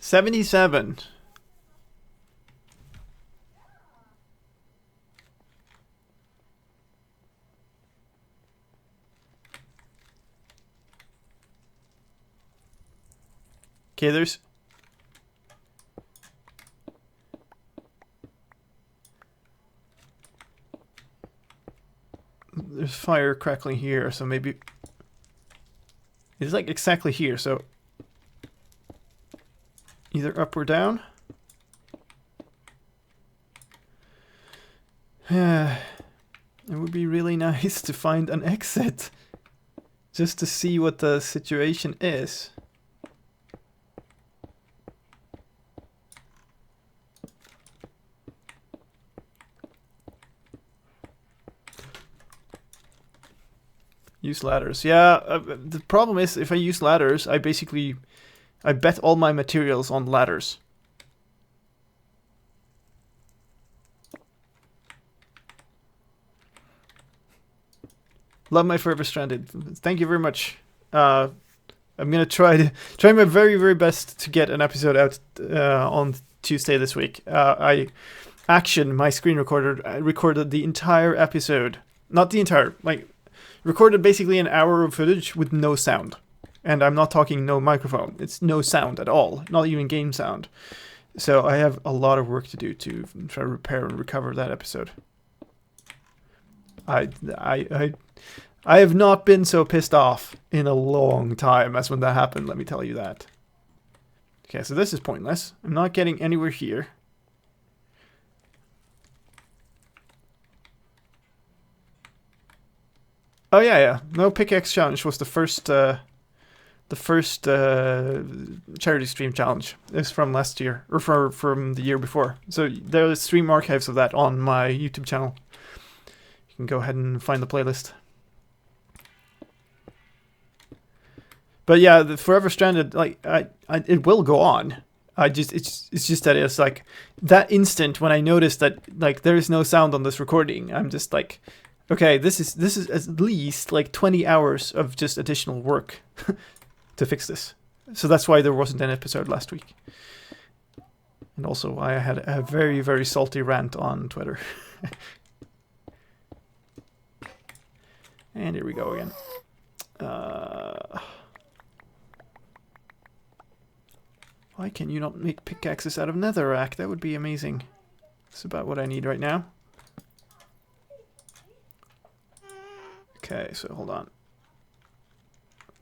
$77. Okay, there's fire crackling here, so maybe it's like exactly here, so either up or down. It would be really nice to find an exit. just to see what the situation is. Use ladders. Yeah, the problem is if I use ladders, I bet all my materials on ladders. Love my Forever Stranded. Thank you very much. I'm gonna try my very, very best to get an episode out on Tuesday this week. I actioned my screen recorder. I recorded the entire episode. Not the entire, like, recorded basically an hour of footage with no sound. And I'm not talking no microphone. It's no sound at all. Not even game sound. So I have a lot of work to do to try to repair and recover that episode. I have not been so pissed off in a long time as when that happened, let me tell you that. Okay, so this is pointless. I'm not getting anywhere here. Oh yeah. No pickaxe challenge was the first charity stream challenge. It was from last year, or from the year before. So there are stream archives of that on my YouTube channel. You can go ahead and find the playlist. But yeah, the Forever Stranded, like it will go on. It's just that it's like that instant when I noticed that like there is no sound on this recording. I'm just like, okay, this is at least like 20 hours of just additional work to fix this. So that's why there wasn't an episode last week. And also why I had a very, very salty rant on Twitter. And here we go again. Why can you not make pickaxes out of netherrack? That would be amazing. That's about what I need right now. Okay, so hold on.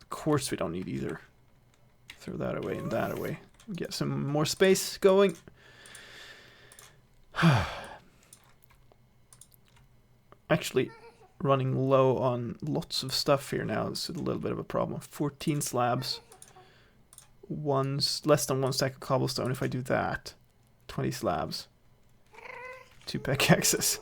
Of course we don't need either. Throw that away and that away. Get some more space going. Actually, running low on lots of stuff here now. This is a little bit of a problem. 14 slabs. Less than one stack of cobblestone if I do that. 20 slabs. 2 pickaxes.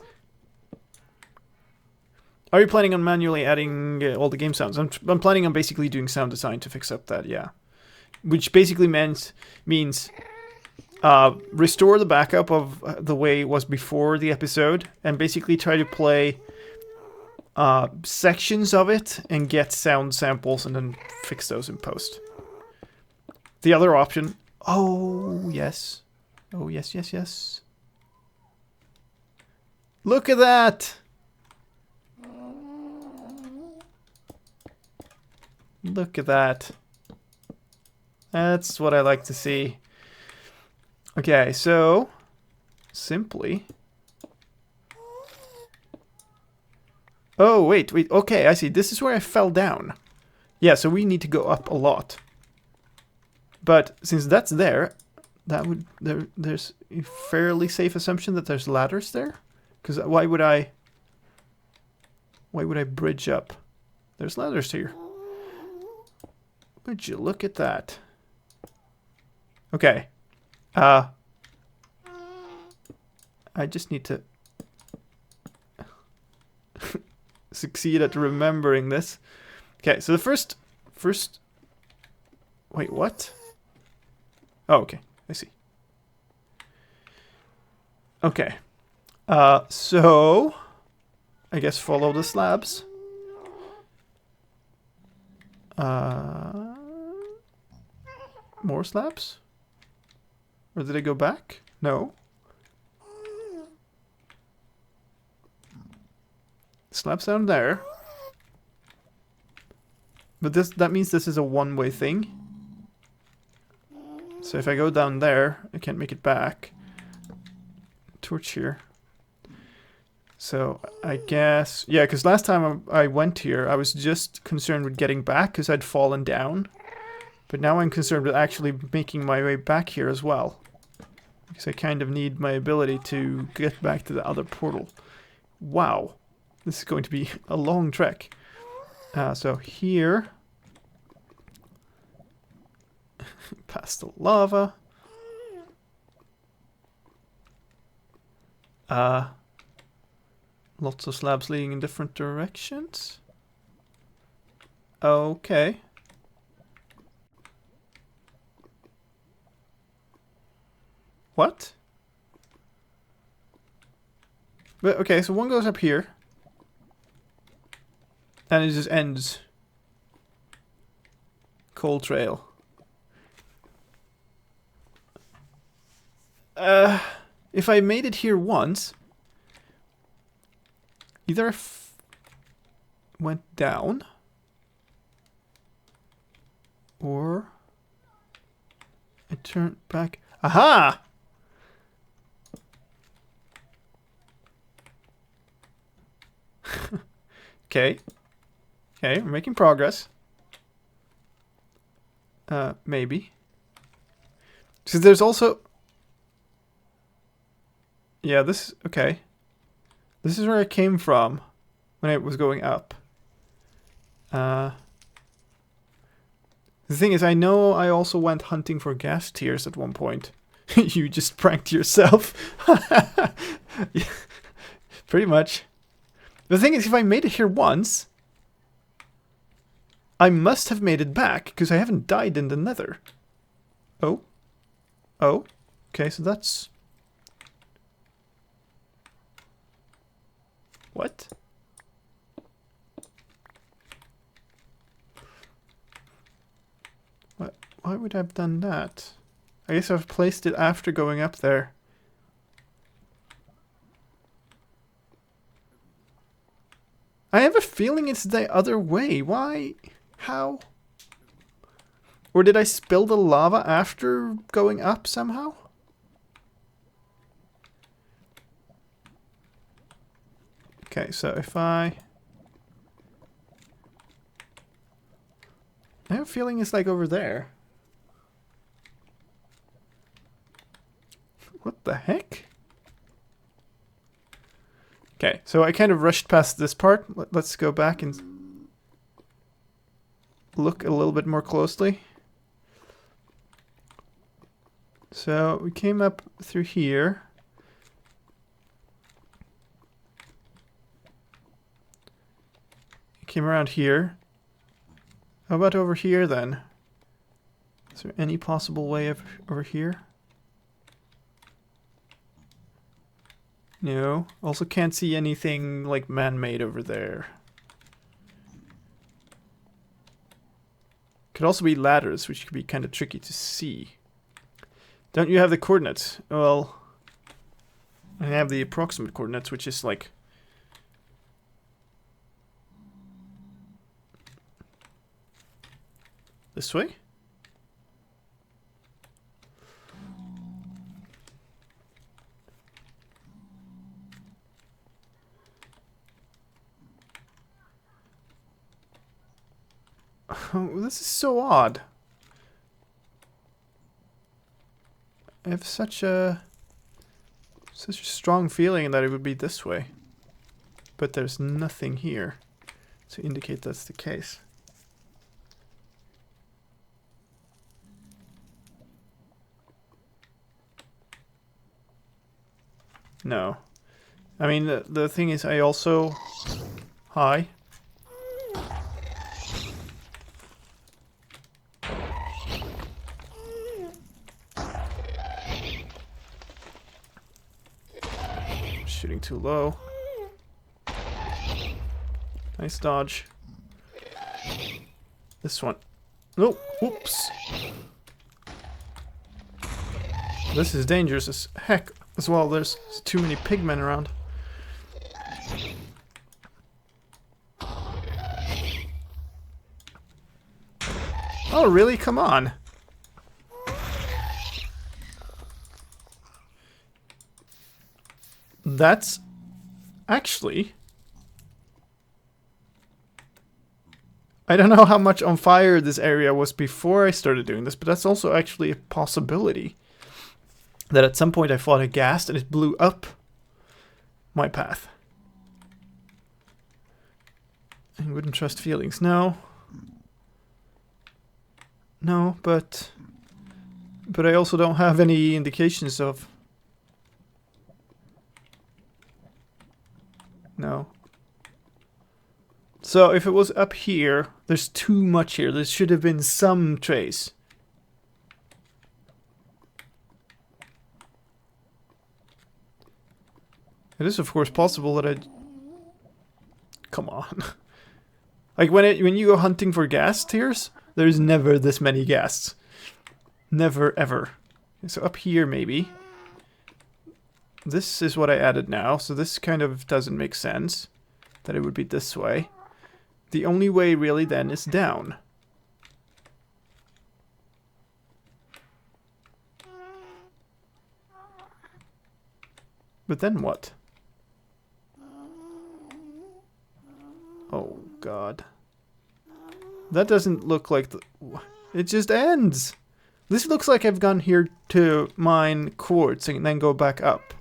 Are you planning on manually adding all the game sounds? I'm planning on basically doing sound design to fix up that, yeah. Which basically means restore the backup of the way it was before the episode and basically try to play sections of it and get sound samples and then fix those in post. The other option... Oh, yes. Oh, yes, yes, yes. Look at that! Look at that. That's what I like to see. Okay, so... Simply... Oh, wait. Okay, I see. This is where I fell down. Yeah, so we need to go up a lot. But since that's there, there's a fairly safe assumption that there's ladders there. Because why would I bridge up? There's ladders here. Would you look at that? Okay. I just need to succeed at remembering this. Okay, so the first... Wait, what? Oh, okay. I see. Okay. So... I guess follow the slabs. More slabs? Or did I go back? No. Slabs down there. But that means this is a one-way thing. So if I go down there, I can't make it back. Torch here. So I guess... Yeah, because last time I went here, I was just concerned with getting back because I'd fallen down. But now I'm concerned with actually making my way back here as well. Because I kind of need my ability to get back to the other portal. Wow. This is going to be a long trek. So here, past the lava. Lots of slabs leading in different directions. Okay. What? But okay, so one goes up here. And it just ends. Coal trail. If I made it here once, either I went down, or I turned back. Aha! Okay. Okay, we're making progress. Maybe. So there's also... Yeah, this... Okay. This is where I came from when I was going up. The thing is, I know I also went hunting for gas tiers at one point. You just pranked yourself. Yeah, pretty much. The thing is, if I made it here once, I must have made it back, because I haven't died in the nether. Oh. Oh. Okay, so that's... What? What? Why would I have done that? I guess I've placed it after going up there. I have a feeling it's the other way. Why? How? Or did I spill the lava after going up somehow? Okay, so if I have a feeling it's like over there. What the heck? Okay, so I kind of rushed past this part. Let's go back and look a little bit more closely. So we came up through here. Came around here. How about over here then? Is there any possible way of over here? No. Also can't see anything like man-made over there. Could also be ladders, which could be kind of tricky to see. Don't you have the coordinates? Well, I have the approximate coordinates, which is like... This way? Oh, this is so odd. I have such a strong feeling that it would be this way. But there's nothing here to indicate that's the case. No. I mean, the thing is, I also... Hi. Shooting too low. Nice dodge. This one. No, whoops. This is dangerous as heck as well. There's too many pigmen around. Oh, really? Come on. That's actually... I don't know how much on fire this area was before I started doing this, but that's also actually a possibility. That at some point I fought a ghast and it blew up my path. I wouldn't trust feelings. No. No, but I also don't have any indications of... No. So if it was up here, there's too much here. There should have been some trace. It is of course possible that I... Come on. Like when you go hunting for ghast tears, there's never this many ghasts. Never ever. So up here maybe. This is what I added now, so this kind of doesn't make sense. That it would be this way. The only way really then is down. But then what? Oh god. That doesn't look like the... It just ends! This looks like I've gone here to mine quartz and then go back up.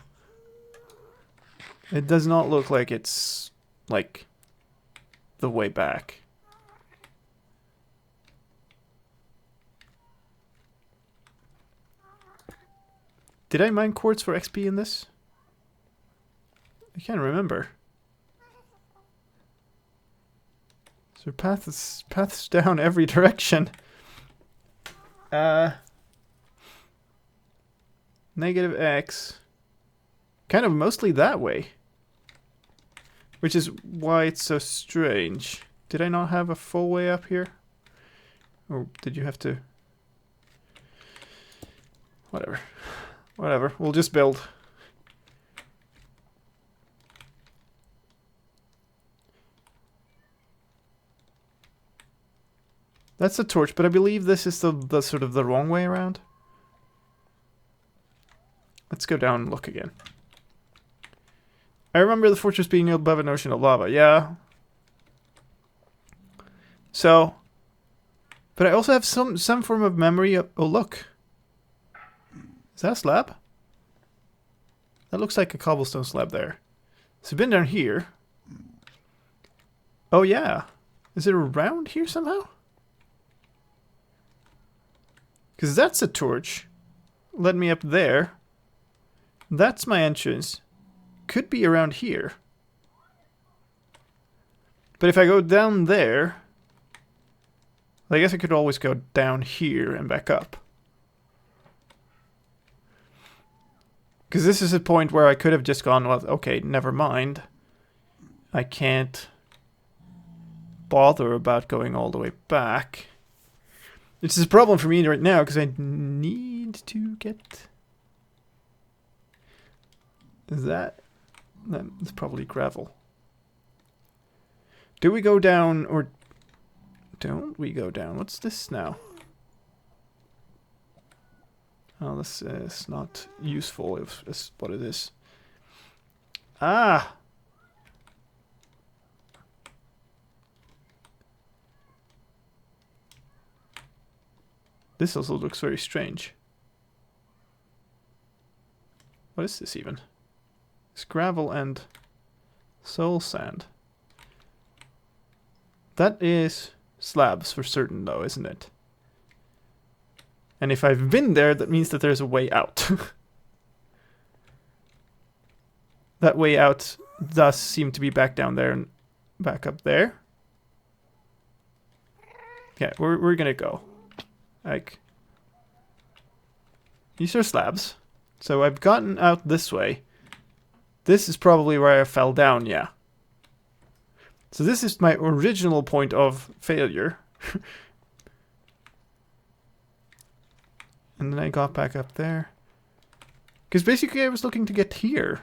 It does not look like it's, like, the way back. Did I mine quartz for XP in this? I can't remember. So paths down every direction. Negative X. Kind of mostly that way. Which is why it's so strange. Did I not have a full way up here? Or did you have to... Whatever. Whatever. We'll just build. That's a torch, but I believe this is the sort of the wrong way around. Let's go down and look again. I remember the fortress being above an ocean of lava, yeah. So, but I also have some form of memory of... Oh, look. Is that a slab? That looks like a cobblestone slab there. So I've been down here. Oh, yeah. Is it around here somehow? Because that's a torch. Led me up there. That's my entrance. Could be around here. But if I go down there... I guess I could always go down here and back up. Because this is a point where I could have just gone, well, okay, never mind. I can't bother about going all the way back. Which is a problem for me right now, because I need to get... Is that... That's probably gravel. Do we go down, or... Don't we go down? What's this now? Oh, this is not useful, if is what it is. Ah! This also looks very strange. What is this even? It's gravel and soul sand. That is slabs for certain though, isn't it? And if I've been there, that means that there's a way out. That way out does seem to be back down there and back up there. Yeah, we're gonna go. Like, these are slabs. So I've gotten out this way. This is probably where I fell down, yeah. So this is my original point of failure. And then I got back up there. Because basically I was looking to get here.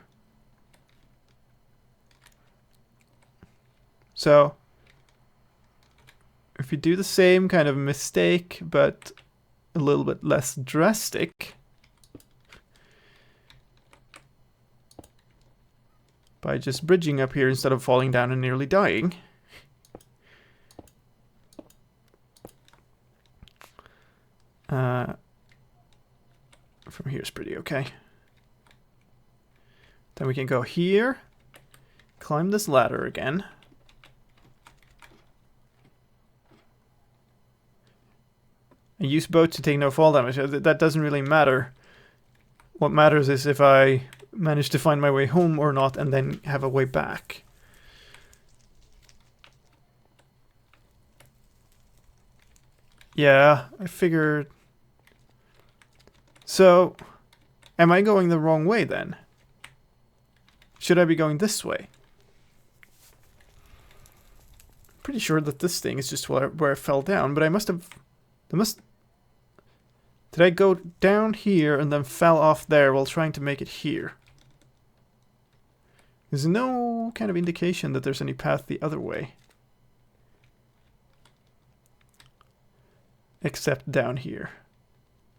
So, if you do the same kind of mistake, but a little bit less drastic, by just bridging up here instead of falling down and nearly dying. From here is pretty okay. Then we can go here, climb this ladder again. I use both to take no fall damage. That doesn't really matter. What matters is if I manage to find my way home or not, and then have a way back. Yeah, I figured. So, am I going the wrong way then? Should I be going this way? Pretty sure that this thing is just where I fell down, but I must have... Did I go down here and then fell off there while trying to make it here? There's no kind of indication that there's any path the other way. Except down here,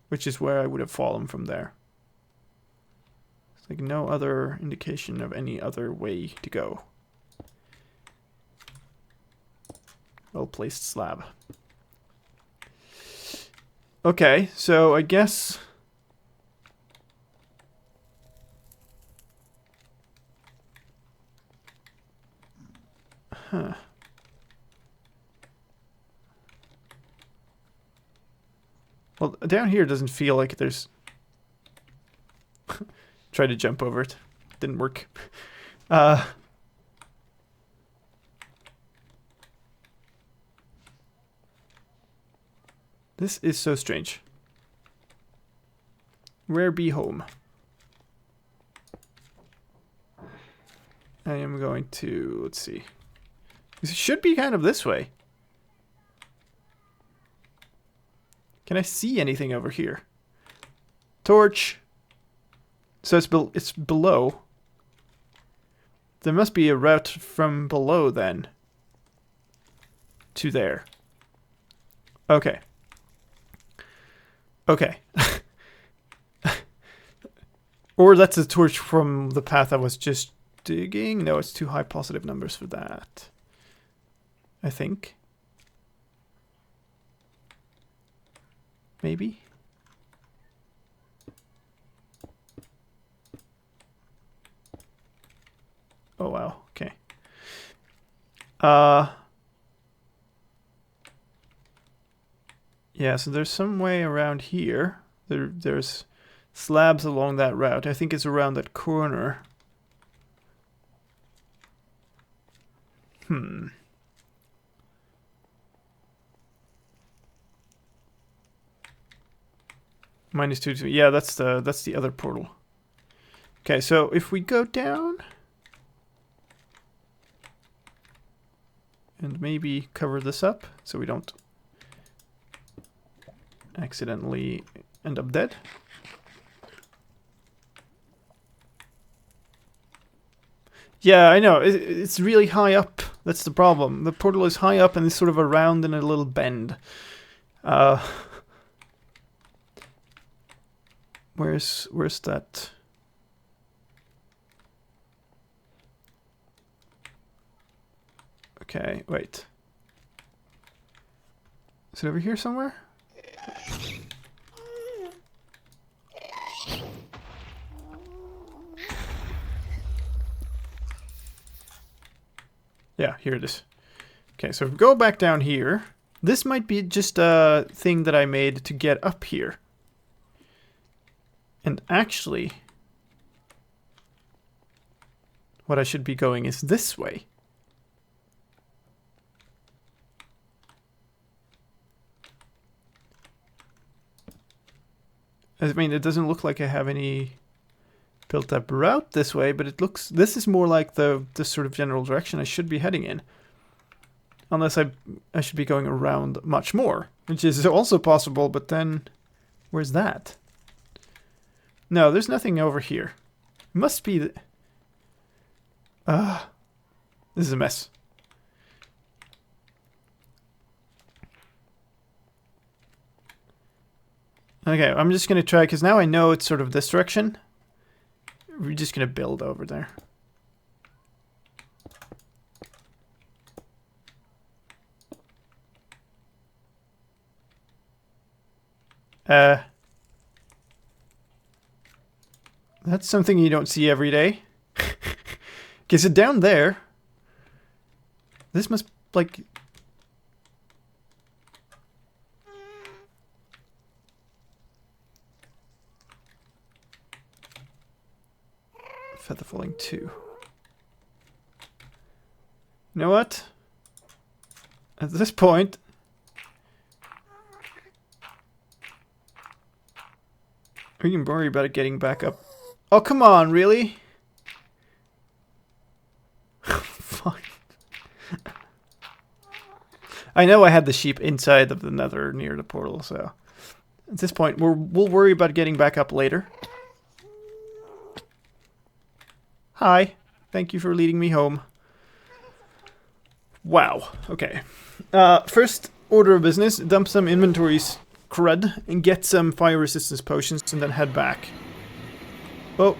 which is where I would have fallen from there. There's like no other indication of any other way to go. Well-placed slab. Okay, so I guess... Huh. Well, down here doesn't feel like there's... Tried to jump over it. Didn't work. This is so strange. Where be home? I am going to... Let's see. It should be kind of this way. Can I see anything over here? Torch. So it's below. There must be a route from below then. To there. Okay. Okay. Or that's a torch from the path I was just digging. No, it's too high positive numbers for that. I think. Maybe. Oh wow, okay. Yeah, so there's some way around here. There's slabs along that route. I think it's around that corner. -2. Yeah, that's the other portal. Okay, so if we go down and maybe cover this up so we don't accidentally end up dead. Yeah, I know. It's really high up. That's the problem. The portal is high up and it's sort of around in a little bend. Where's that? Okay, wait. Is it over here somewhere? Yeah, here it is. Okay, so if we go back down here, this might be just a thing that I made to get up here. And actually, what I should be going is this way. I mean, it doesn't look like I have any built up route this way, but it looks, this is more like the sort of general direction I should be heading in. Unless I should be going around much more, which is also possible, but then where's that? No, there's nothing over here. Must be this is a mess. Okay, I'm just gonna try, because now I know it's sort of this direction. We're just gonna build over there. That's something you don't see every day. Okay, so down there, this must, like... the following 2. You know what? At this point, we can worry about it getting back up. Oh, come on, really? Fine. I know I had the sheep inside of the nether near the portal, so at this point we'll worry about getting back up later. Hi, thank you for leading me home. Wow, okay. First order of business, dump some inventories crud and get some fire resistance potions and then head back. Oh,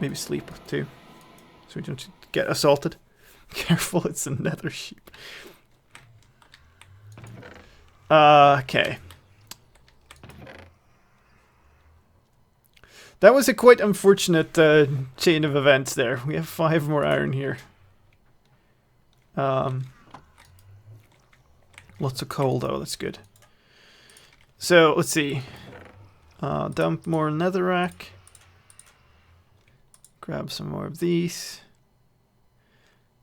maybe sleep too, so we don't get assaulted. Careful, it's a nether sheep. Okay. That was a quite unfortunate chain of events there. We have 5 more iron here. Lots of coal though, that's good. So, let's see. Dump more netherrack. Grab some more of these.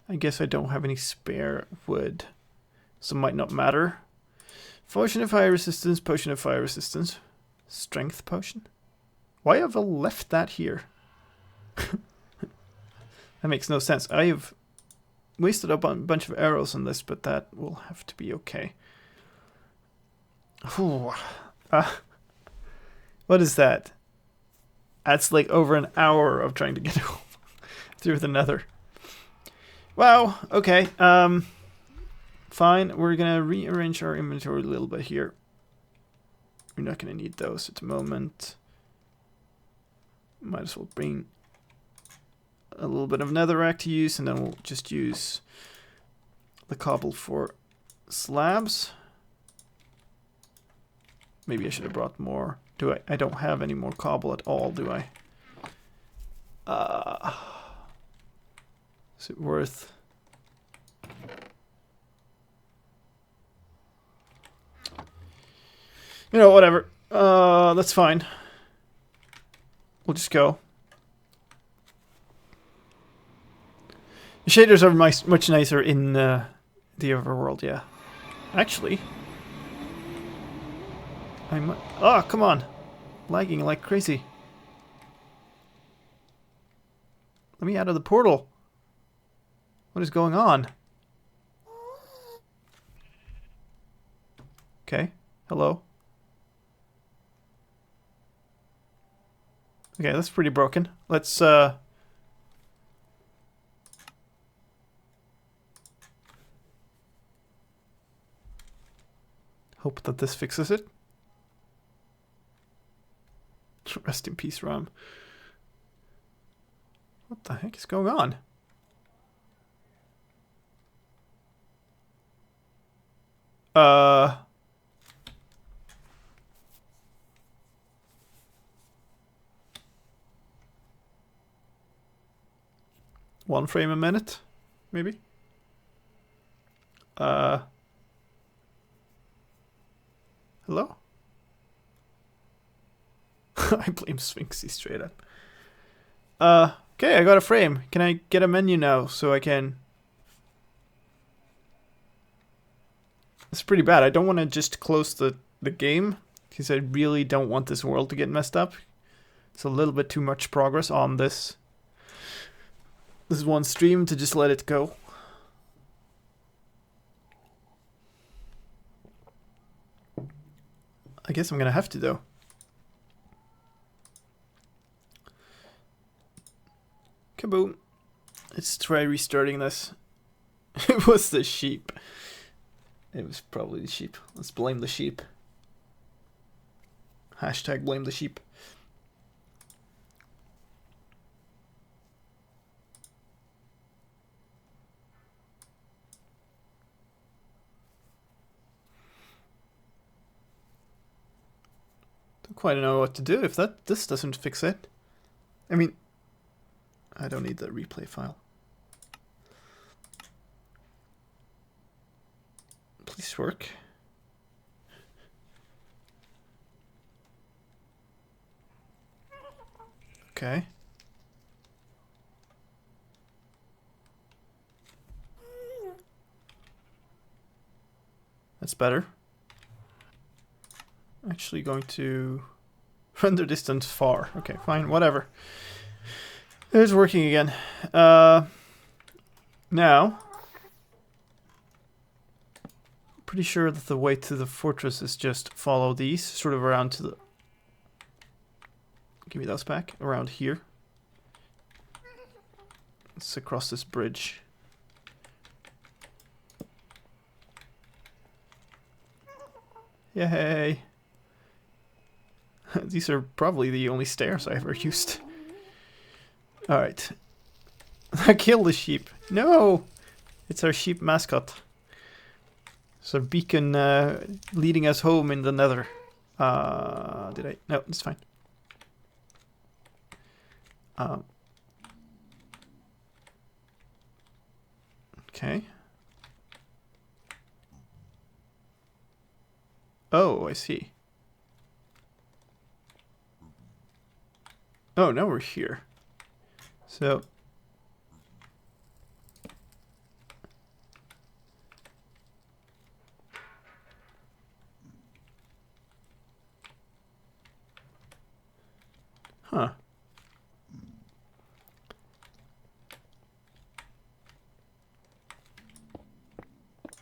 I guess I don't have any spare wood, so it might not matter. Potion of fire resistance, potion of fire resistance. Strength potion? Why have I left that here? That makes no sense. I have wasted a bunch of arrows on this, but that will have to be okay. What is that? That's like over an hour of trying to get through the nether. Wow, okay. Fine, we're gonna rearrange our inventory a little bit here. We're not gonna need those at the moment. Might as well bring a little bit of netherrack to use, and then we'll just use the cobble for slabs. Maybe I should have brought more. I don't have any more cobble at all, do I? Is it worth... You know, whatever. That's fine. We'll just go. The shaders are much nicer in the overworld, yeah. Actually, I might... Oh, come on. Lagging like crazy. Let me out of the portal. What is going on? Okay. Hello. Okay, that's pretty broken. Let's hope that this fixes it. Rest in peace, Ram. What the heck is going on? One frame a minute, maybe? Hello? I blame Sphinxy straight up. Okay, I got a frame. Can I get a menu now so I can... It's pretty bad. I don't want to just close the game because I really don't want this world to get messed up. It's a little bit too much progress on this one stream to just let it go. I guess I'm gonna have to though. Kaboom. Let's try restarting this. It was the sheep. It was probably the sheep. Let's blame the sheep. Hashtag blame the sheep. Don't quite know what to do if this doesn't fix it. I mean, I don't need the replay file. Please work. Okay. That's better. Actually going to render distance far. Okay, fine, whatever. It's working again. Now, pretty sure that the way to the fortress is just follow these, sort of around to the... Give me those back. Around here. It's across this bridge. Yay! These are probably the only stairs I ever used. Alright. I killed the sheep. No! It's our sheep mascot. It's our beacon leading us home in the nether. Did I? No, it's fine. Okay. Oh, I see. Oh, now we're here. So... Huh.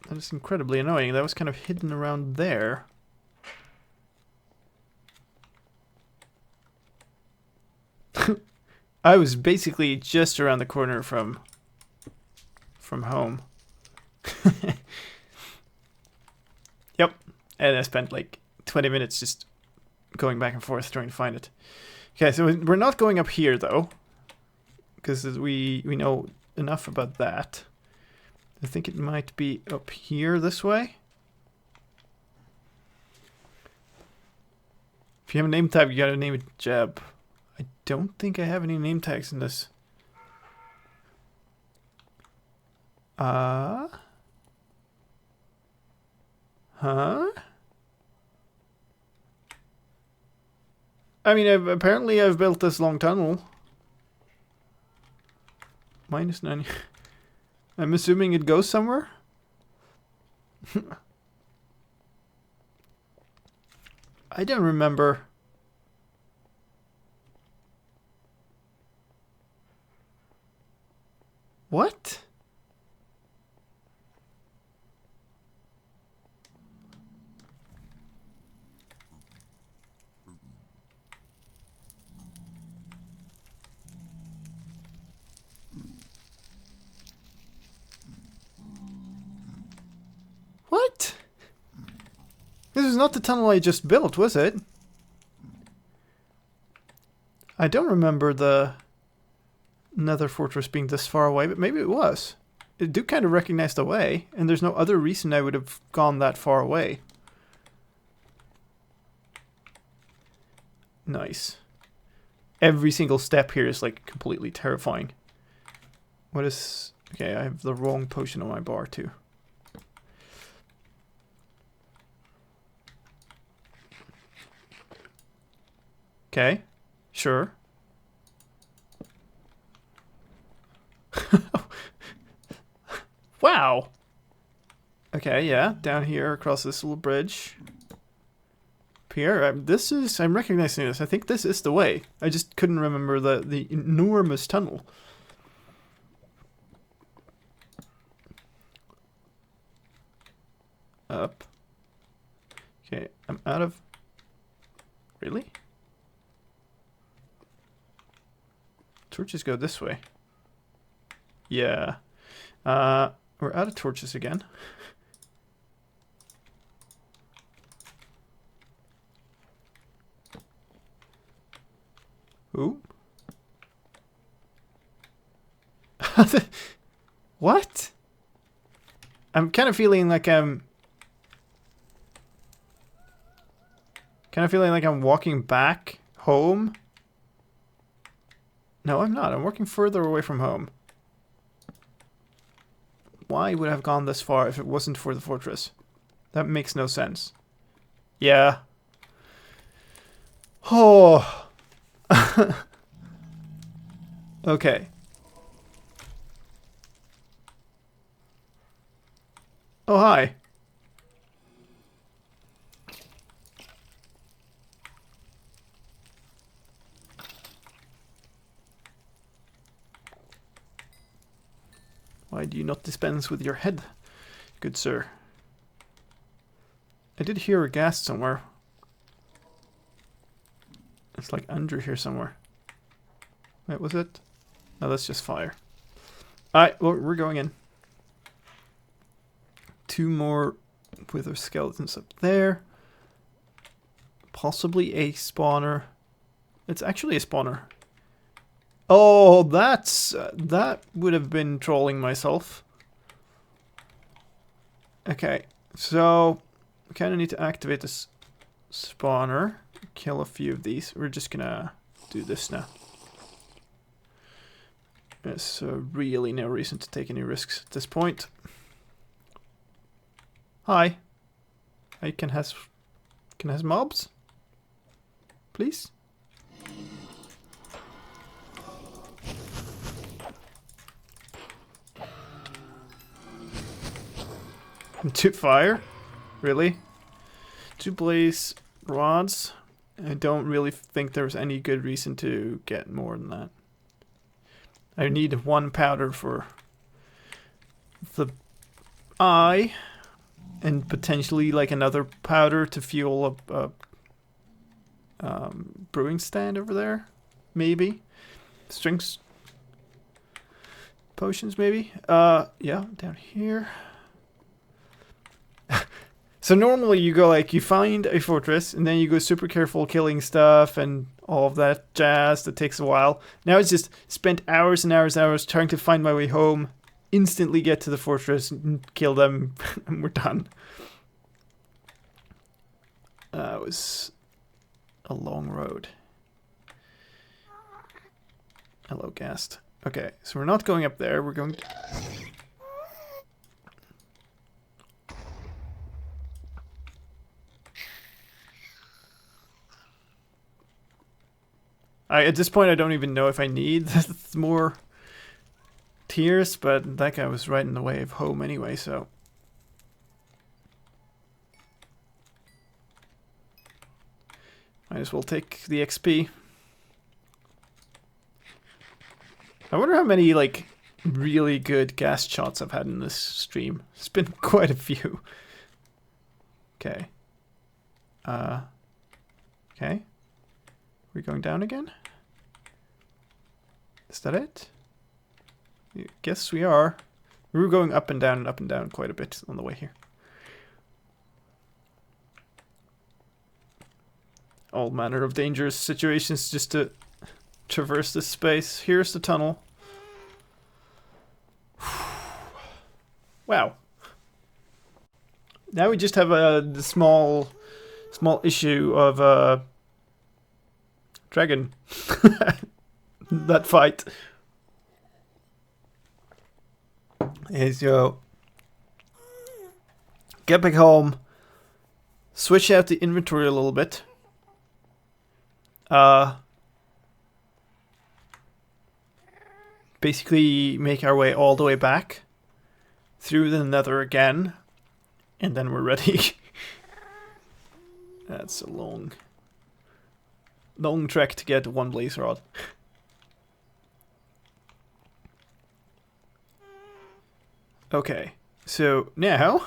That is incredibly annoying. That was kind of hidden around there. I was basically just around the corner from home. Yep. And I spent like 20 minutes just going back and forth trying to find it. Okay, so we're not going up here though, because we know enough about that. I think it might be up here this way. If you have a name tag, you gotta name it Jeb. I don't think I have any name tags in this. Huh? I mean, apparently I've built this long tunnel. -9. I'm assuming it goes somewhere? I don't remember. What? What? This is not the tunnel I just built, was it? I don't remember the Nether fortress being this far away, but maybe it was. I do kind of recognize the way, and there's no other reason I would have gone that far away. Nice. Every single step here is like completely terrifying. What is... Okay, I have the wrong potion on my bar too. Okay, sure. Wow. Okay, yeah, down here across this little bridge. Up here, I'm recognizing this. I think this is the way. I just couldn't remember the enormous tunnel. Up. Okay, I'm out of... Really? Torches go this way. Yeah. We're out of torches again. Ooh. What? I'm kind of feeling like I'm walking back home. No, I'm not. I'm walking further away from home. Why would I have gone this far if it wasn't for the fortress? That makes no sense. Yeah. Oh. Okay. Oh, hi. do you not dispense with your head, good sir? I did hear a ghast somewhere. It's like under here somewhere. Wait, was it? No, that's just fire. Alright, well, we're going in. 2 more wither skeletons up there. Possibly a spawner. It's actually a spawner. Oh, that's... that would have been trolling myself. Okay, so... we kind of need to activate this spawner. Kill a few of these. We're just gonna do this now. There's really no reason to take any risks at this point. Hi. I can has mobs? Please? To fire? Really? 2 blaze rods? I don't really think there's any good reason to get more than that. I need 1 powder for the eye, and potentially like another powder to fuel a brewing stand over there, maybe. Strength potions, maybe. Yeah, down here. So normally you go like, you find a fortress and then you go super careful killing stuff and all of that jazz that takes a while. Now it's just spent hours and hours and hours trying to find my way home, instantly get to the fortress, kill them, and we're done. It was a long road. Hello, ghast. Okay, so we're not going up there, we're going... at this point, I don't even know if I need more tiers, but that guy was right in the way of home anyway, so... might as well take the XP. I wonder how many, like, really good ghast shots I've had in this stream. It's been quite a few. Okay. Okay. We're going down again? Is that it? I guess we are. We were going up and down quite a bit on the way here. All manner of dangerous situations just to traverse this space. Here's the tunnel. Wow. Now we just have the small issue of dragon. That fight. Is yo. Get back home. Switch out the inventory a little bit. Basically make our way all the way back through the nether again, and then we're ready. That's a long trek to get 1 blaze rod. Okay, so now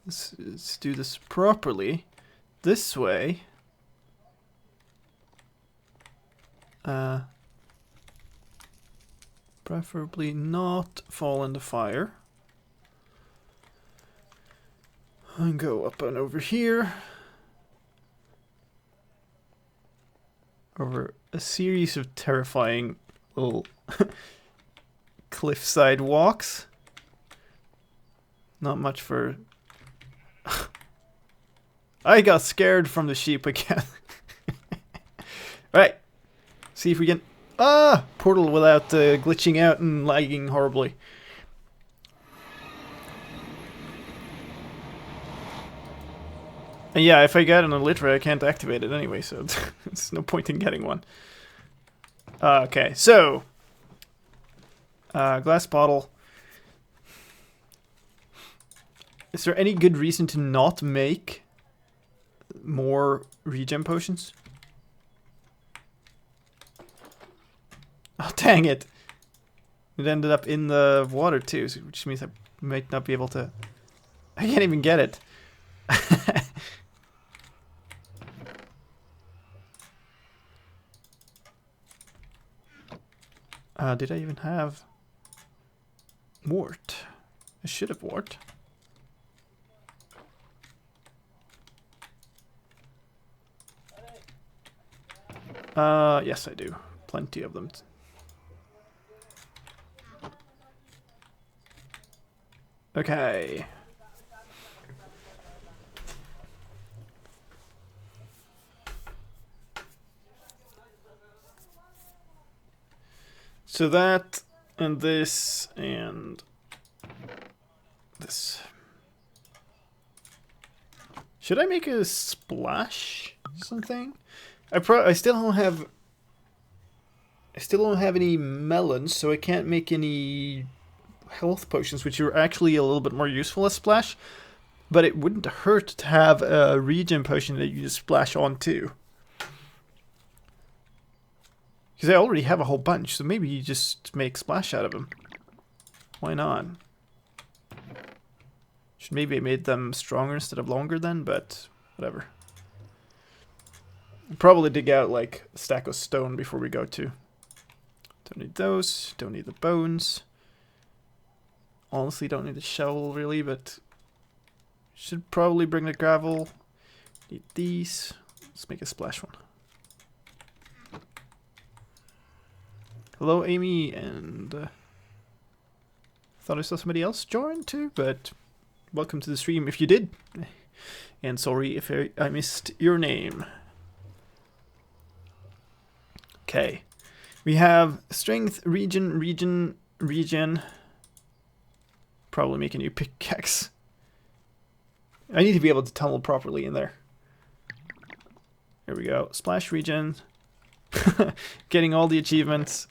let's do this properly. This way. Preferably not fall in the fire. And go up and over here. Over a series of terrifying little cliffside walks. Not much for... I got scared from the sheep again. Right. See if we can... portal without glitching out and lagging horribly. And yeah, if I get an elytra, I can't activate it anyway, so there's no point in getting one. Okay, so... glass bottle. Is there any good reason to not make more regen potions? Oh, dang it. It ended up in the water too, which means I might not be able to... I can't even get it. Did I even have wart? I should have wart. Yes I do. Plenty of them. Okay. So that, and this, and this. Should I make a splash? Something? I still don't have... I still don't have any melons, so I can't make any health potions, which are actually a little bit more useful as splash. But it wouldn't hurt to have a regen potion that you just splash on too. Because I already have a whole bunch, so maybe you just make splash out of them. Why not? Should maybe I made them stronger instead of longer then, but whatever. Probably dig out like a stack of stone before we go to. Don't need those, don't need the bones. Honestly, don't need the shovel really, but should probably bring the gravel. Need these. Let's make a splash one. Hello, Amy, and thought I saw somebody else join too, but welcome to the stream if you did. And sorry if I missed your name. Okay. We have strength, regen. Probably make a new pickaxe. I need to be able to tunnel properly in there. Here we go. Splash regen. Getting all the achievements.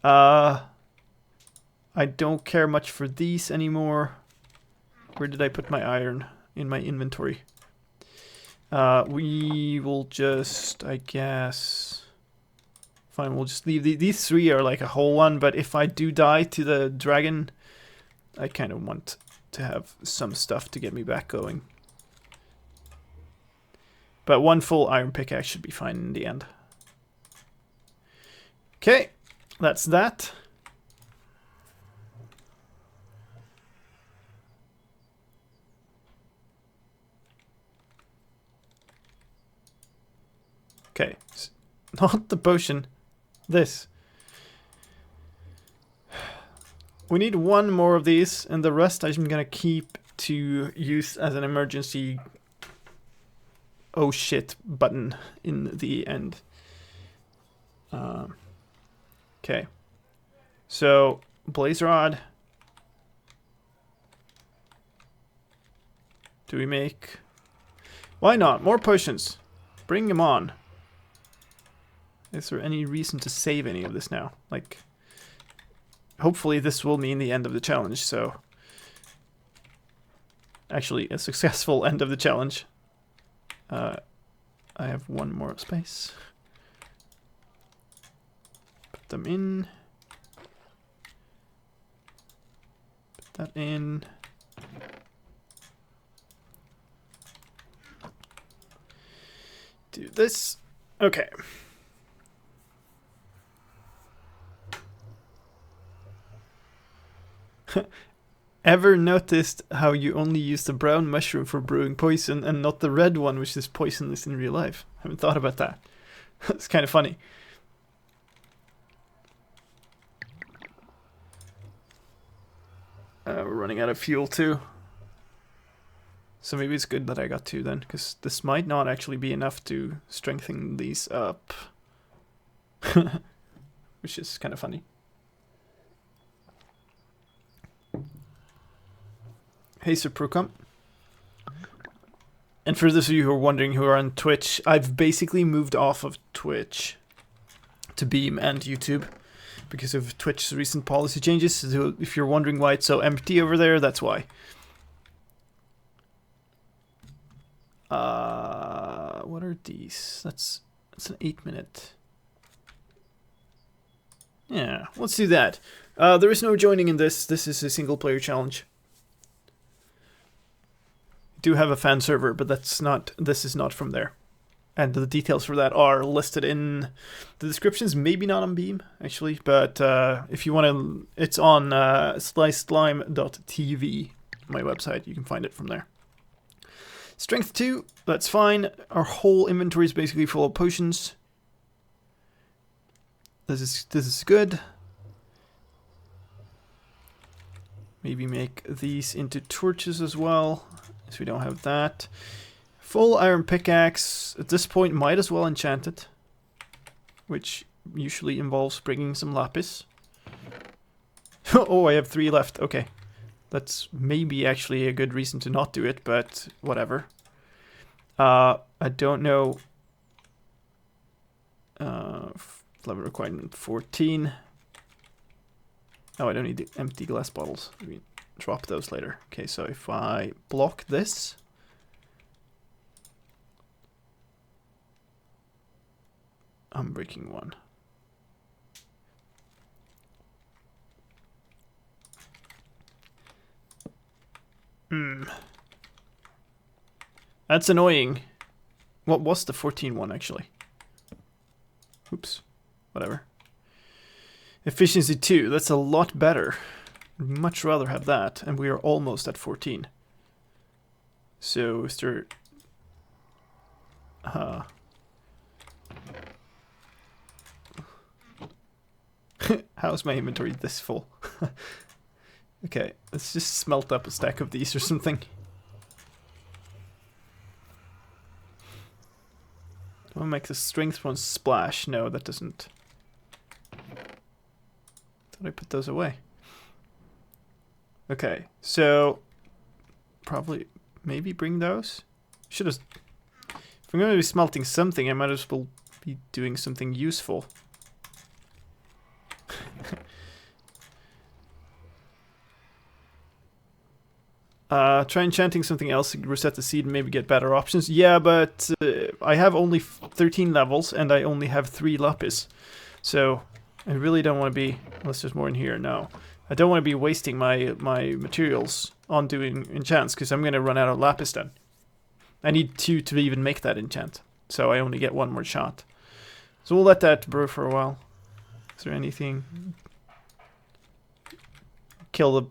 I don't care much for these anymore. Where did I put my iron? In my inventory. We will just, I guess... Fine, we'll just leave these three are like a whole one, but if I do die to the dragon, I kind of want to have some stuff to get me back going. But one full iron pickaxe should be fine in the end. Okay, that's that. Okay, not the potion. This. We need one more of these, and the rest I'm gonna keep to use as an emergency oh shit button in the end. Okay. So, blaze rod. Do we make... Why not? More potions. Bring them on. Is there any reason to save any of this now? Like, hopefully this will mean the end of the challenge, so... Actually, a successful end of the challenge. I have one more space. Put them in. Put that in. Do this. Okay. Ever noticed how you only use the brown mushroom for brewing poison and not the red one, which is poisonous in real life? I haven't thought about that. It's kind of funny. We're running out of fuel too. So maybe it's good that I got two then, because this might not actually be enough to strengthen these up. Which is kind of funny. Hey, Sir Procom. And for those of you who are wondering who are on Twitch, I've basically moved off of Twitch to Beam and YouTube because of Twitch's recent policy changes. So if you're wondering why it's so empty over there, that's why. What are these? That's an 8-minute. Yeah, let's do that. There is no joining in this. This is a single player challenge. Do have a fan server, but that's not. This is not from there. And the details for that are listed in the descriptions. Maybe not on Beam actually, but if you want to, it's on slicedlime.tv, my website. You can find it from there. Strength 2, that's fine. Our whole inventory is basically full of potions. This is good. Maybe make these into torches as well, as we don't have that. Full iron pickaxe. At this point, might as well enchant it, which usually involves bringing some lapis. Oh, I have 3 left. Okay. That's maybe actually a good reason to not do it, but whatever. I don't know. Level requirement 14. Oh, I don't need the empty glass bottles. We drop those later. Okay, so if I block this. I'm breaking 1. That's annoying. What was the 14 one actually? Oops. Whatever. Efficiency 2. That's a lot better. I'd much rather have that. And we are almost at 14. So is there... How's my inventory this full? Okay, let's just smelt up a stack of these or something. Do I make the strength one splash? No, that doesn't. Thought I put those away. Okay, so probably maybe bring those. Should have. If I'm going to be smelting something, I might as well be doing something useful. Try enchanting something else, reset the seed and maybe get better options. Yeah, but I have only 13 levels and I only have 3 lapis. So I really don't want to be, unless there's more in here, no. I don't want to be wasting my materials on doing enchants because I'm going to run out of lapis then. I need 2 to even make that enchant. So I only get 1 more shot. So we'll let that brew for a while. Is there anything? Kill the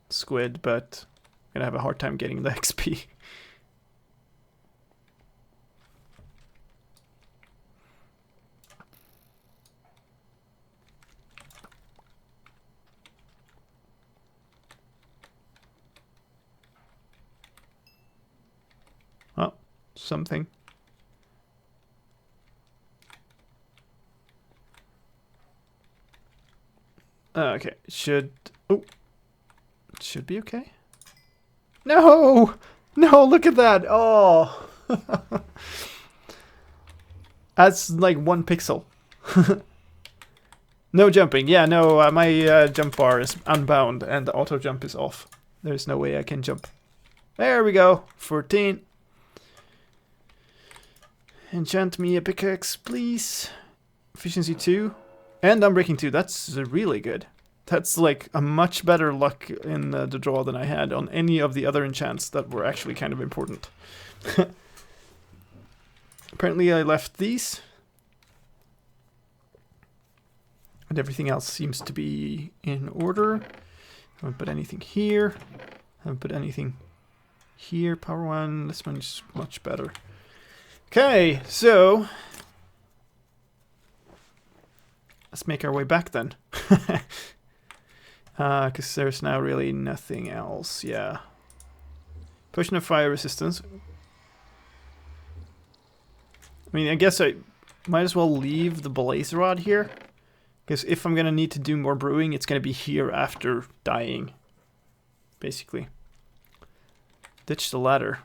squid, but I'm gonna have a hard time getting the XP. Oh, something. Okay, should be okay. No! No, look at that! Oh! That's like 1 pixel. No jumping. Yeah, no, my jump bar is unbound and the auto jump is off. There's no way I can jump. There we go. 14. Enchant me a pickaxe, please. Efficiency 2. And unbreaking 2. That's really good. That's like a much better luck in the draw than I had on any of the other enchants that were actually kind of important. Apparently I left these. And everything else seems to be in order. Haven't put anything here. Haven't put anything here. Power 1. This one's much better. Okay, so let's make our way back then. Because there's now really nothing else, yeah. Potion of fire resistance. I mean, I guess I might as well leave the blaze rod here. Because if I'm going to need to do more brewing, it's going to be here after dying. Basically. Ditch the ladder.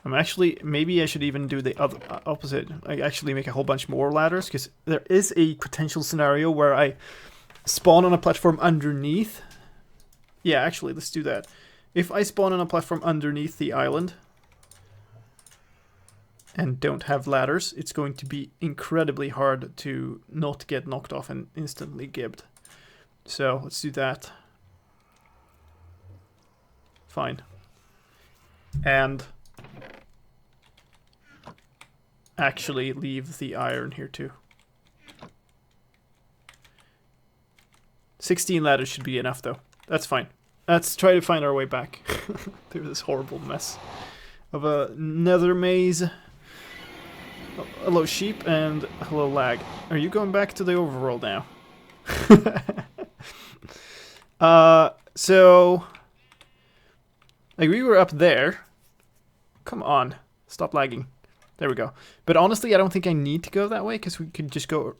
I'm actually, maybe I should even do the other opposite. I actually make a whole bunch more ladders. Because there is a potential scenario where I spawn on a platform underneath. Yeah, actually, let's do that. If I spawn on a platform underneath the island, and don't have ladders, it's going to be incredibly hard to not get knocked off and instantly gibbed. So let's do that. Fine. And actually leave the iron here too. 16 ladders should be enough though. That's fine. Let's try to find our way back through this horrible mess of a nether maze. Hello sheep and hello lag. Are you going back to the overworld now? So like we were up there. Come on, stop lagging. There we go. But honestly, I don't think I need to go that way because we could just go.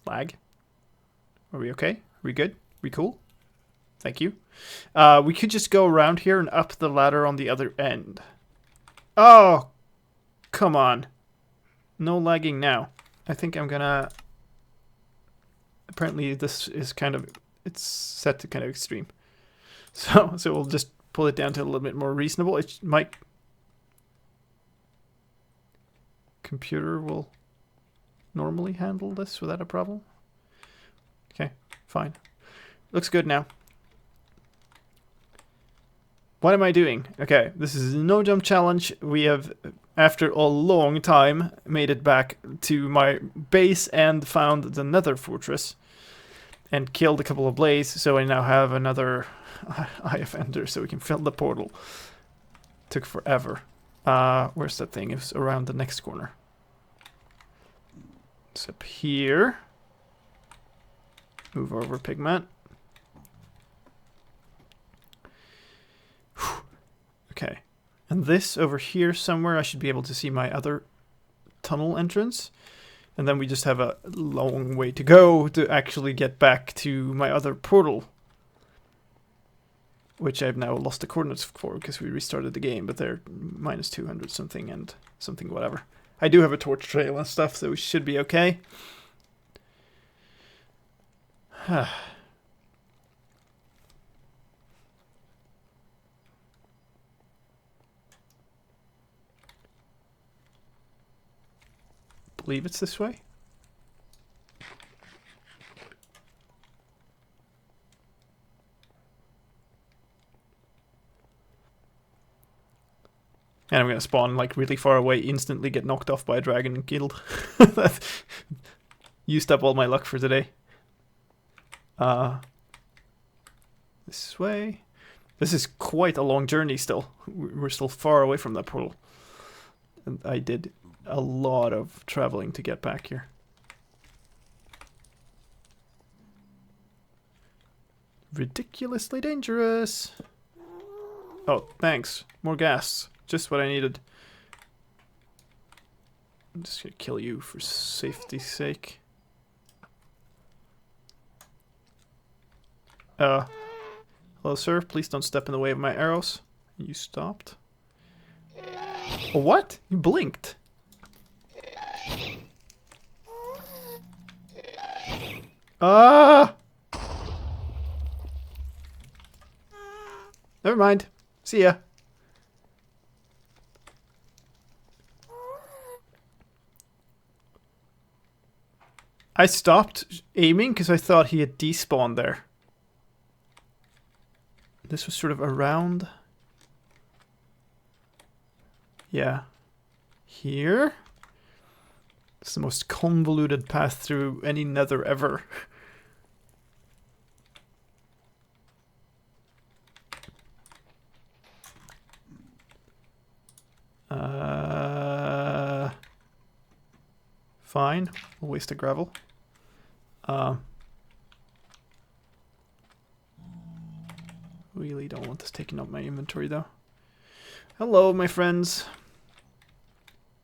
Lag. Are we okay? Are we good? We cool? Thank you. We could just go around here and up the ladder on the other end. Oh, come on. No lagging now. I think I'm gonna... Apparently this is kind of... It's set to kind of extreme. So we'll just pull it down to a little bit more reasonable. It might... Computer will normally handle this without a problem. Okay, fine. Looks good now. What am I doing? Okay, this is a no jump challenge. We have, after a long time, made it back to my base and found the nether fortress. And killed a couple of blaze, so I now have another Eye of Ender so we can fill the portal. Took forever. Where's that thing? It was around the next corner. It's up here. Move over, pigment. Okay. And this over here somewhere, I should be able to see my other tunnel entrance. And then we just have a long way to go to actually get back to my other portal. Which I've now lost the coordinates for because we restarted the game, but they're minus 200 something and something whatever. I do have a torch trail and stuff, so we should be okay. Believe it's this way. And I'm gonna spawn like really far away, instantly get knocked off by a dragon and killed. Used up all my luck for today. This way. This is quite a long journey still. We're still far away from that portal. And I did a lot of traveling to get back here. Ridiculously dangerous. Oh, thanks. More gas. Just what I needed. I'm just gonna kill you for safety's sake. Hello sir, please don't step in the way of my arrows. You stopped. What? You blinked. Never mind. See ya. I stopped aiming because I thought he had despawned there. This was sort of around. Yeah. Here. It's the most convoluted path through any nether ever. Fine. We'll waste the gravel. Really don't want this taking up my inventory though. Hello, my friends.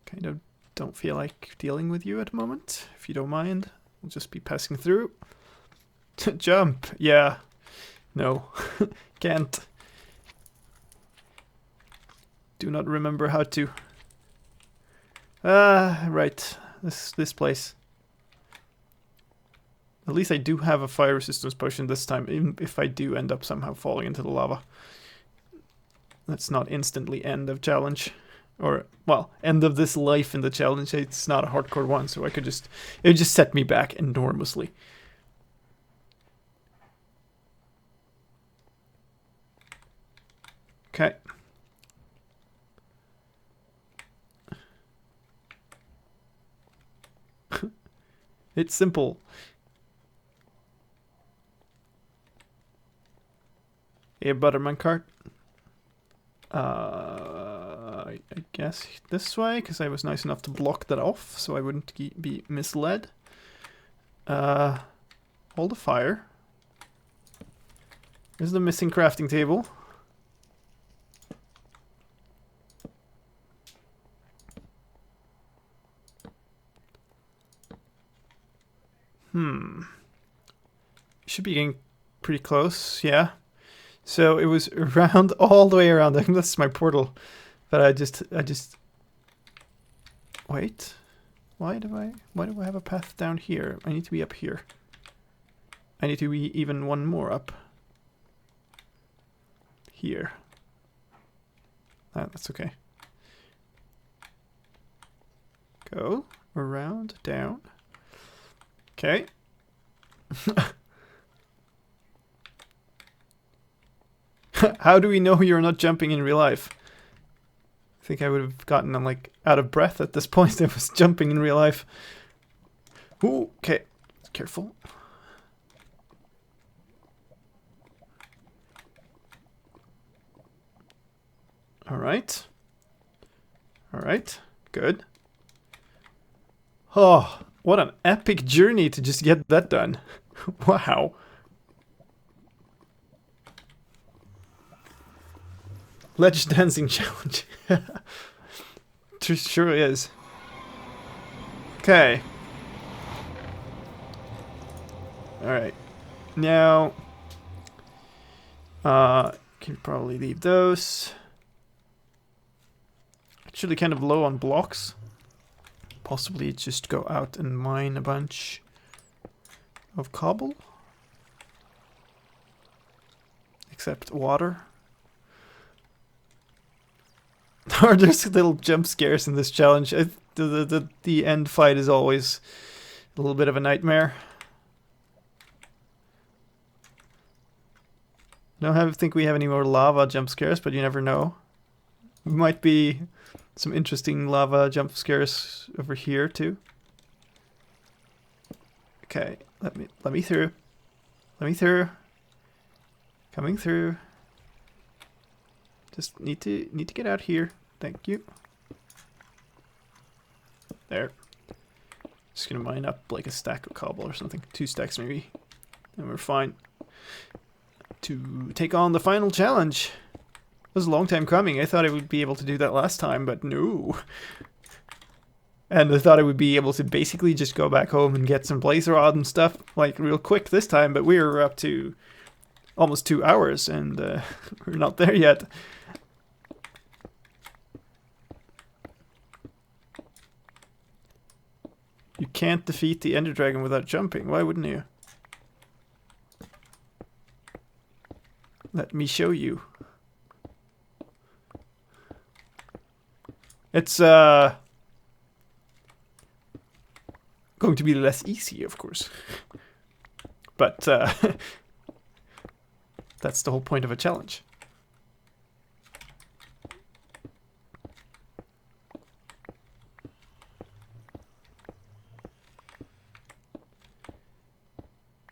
Kind of don't feel like dealing with you at the moment. If you don't mind, we'll just be passing through. Jump. Yeah. No. Can't. Do not remember how to. Right. This place. At least I do have a fire resistance potion this time, even if I do end up somehow falling into the lava. That's not instantly end of challenge. Or, well, end of this life in the challenge. It's not a hardcore one, so I could just... It would just set me back enormously. Okay. It's simple. A butterman cart. I guess this way, because I was nice enough to block that off, so I wouldn't be misled. Hold the fire. There's the missing crafting table. Should be getting pretty close, yeah. So it was around, all the way around. That's my portal. But I just... Wait. Why do I have a path down here? I need to be up here. I need to be even one more up. Here. That's okay. Go around, down. Okay. How do we know you're not jumping in real life? I think I would have gotten like out of breath at this point if I was jumping in real life. Ooh, okay. Careful. Alright. Alright. Good. Oh, what an epic journey to just get that done. Wow. Ledge dancing challenge. Sure is. Okay. Alright. Now, can probably leave those. Actually kind of low on blocks. Possibly just go out and mine a bunch of cobble. Except water. There's little jump scares in this challenge. The end fight is always a little bit of a nightmare. I don't think we have any more lava jump scares, but you never know. Might be some interesting lava jump scares over here too. Okay, let me through. Let me through. Coming through. Just need to get out here. Thank you. There. Just gonna mine up like a stack of cobble or something. 2 stacks maybe. And we're fine. To take on the final challenge. It was a long time coming. I thought I would be able to do that last time, but no. And I thought I would be able to basically just go back home and get some blaze rod and stuff like real quick this time, but we were up to almost 2 hours and we're not there yet. You can't defeat the Ender Dragon without jumping. Why wouldn't you? Let me show you. It's going to be less easy, of course. But that's the whole point of a challenge.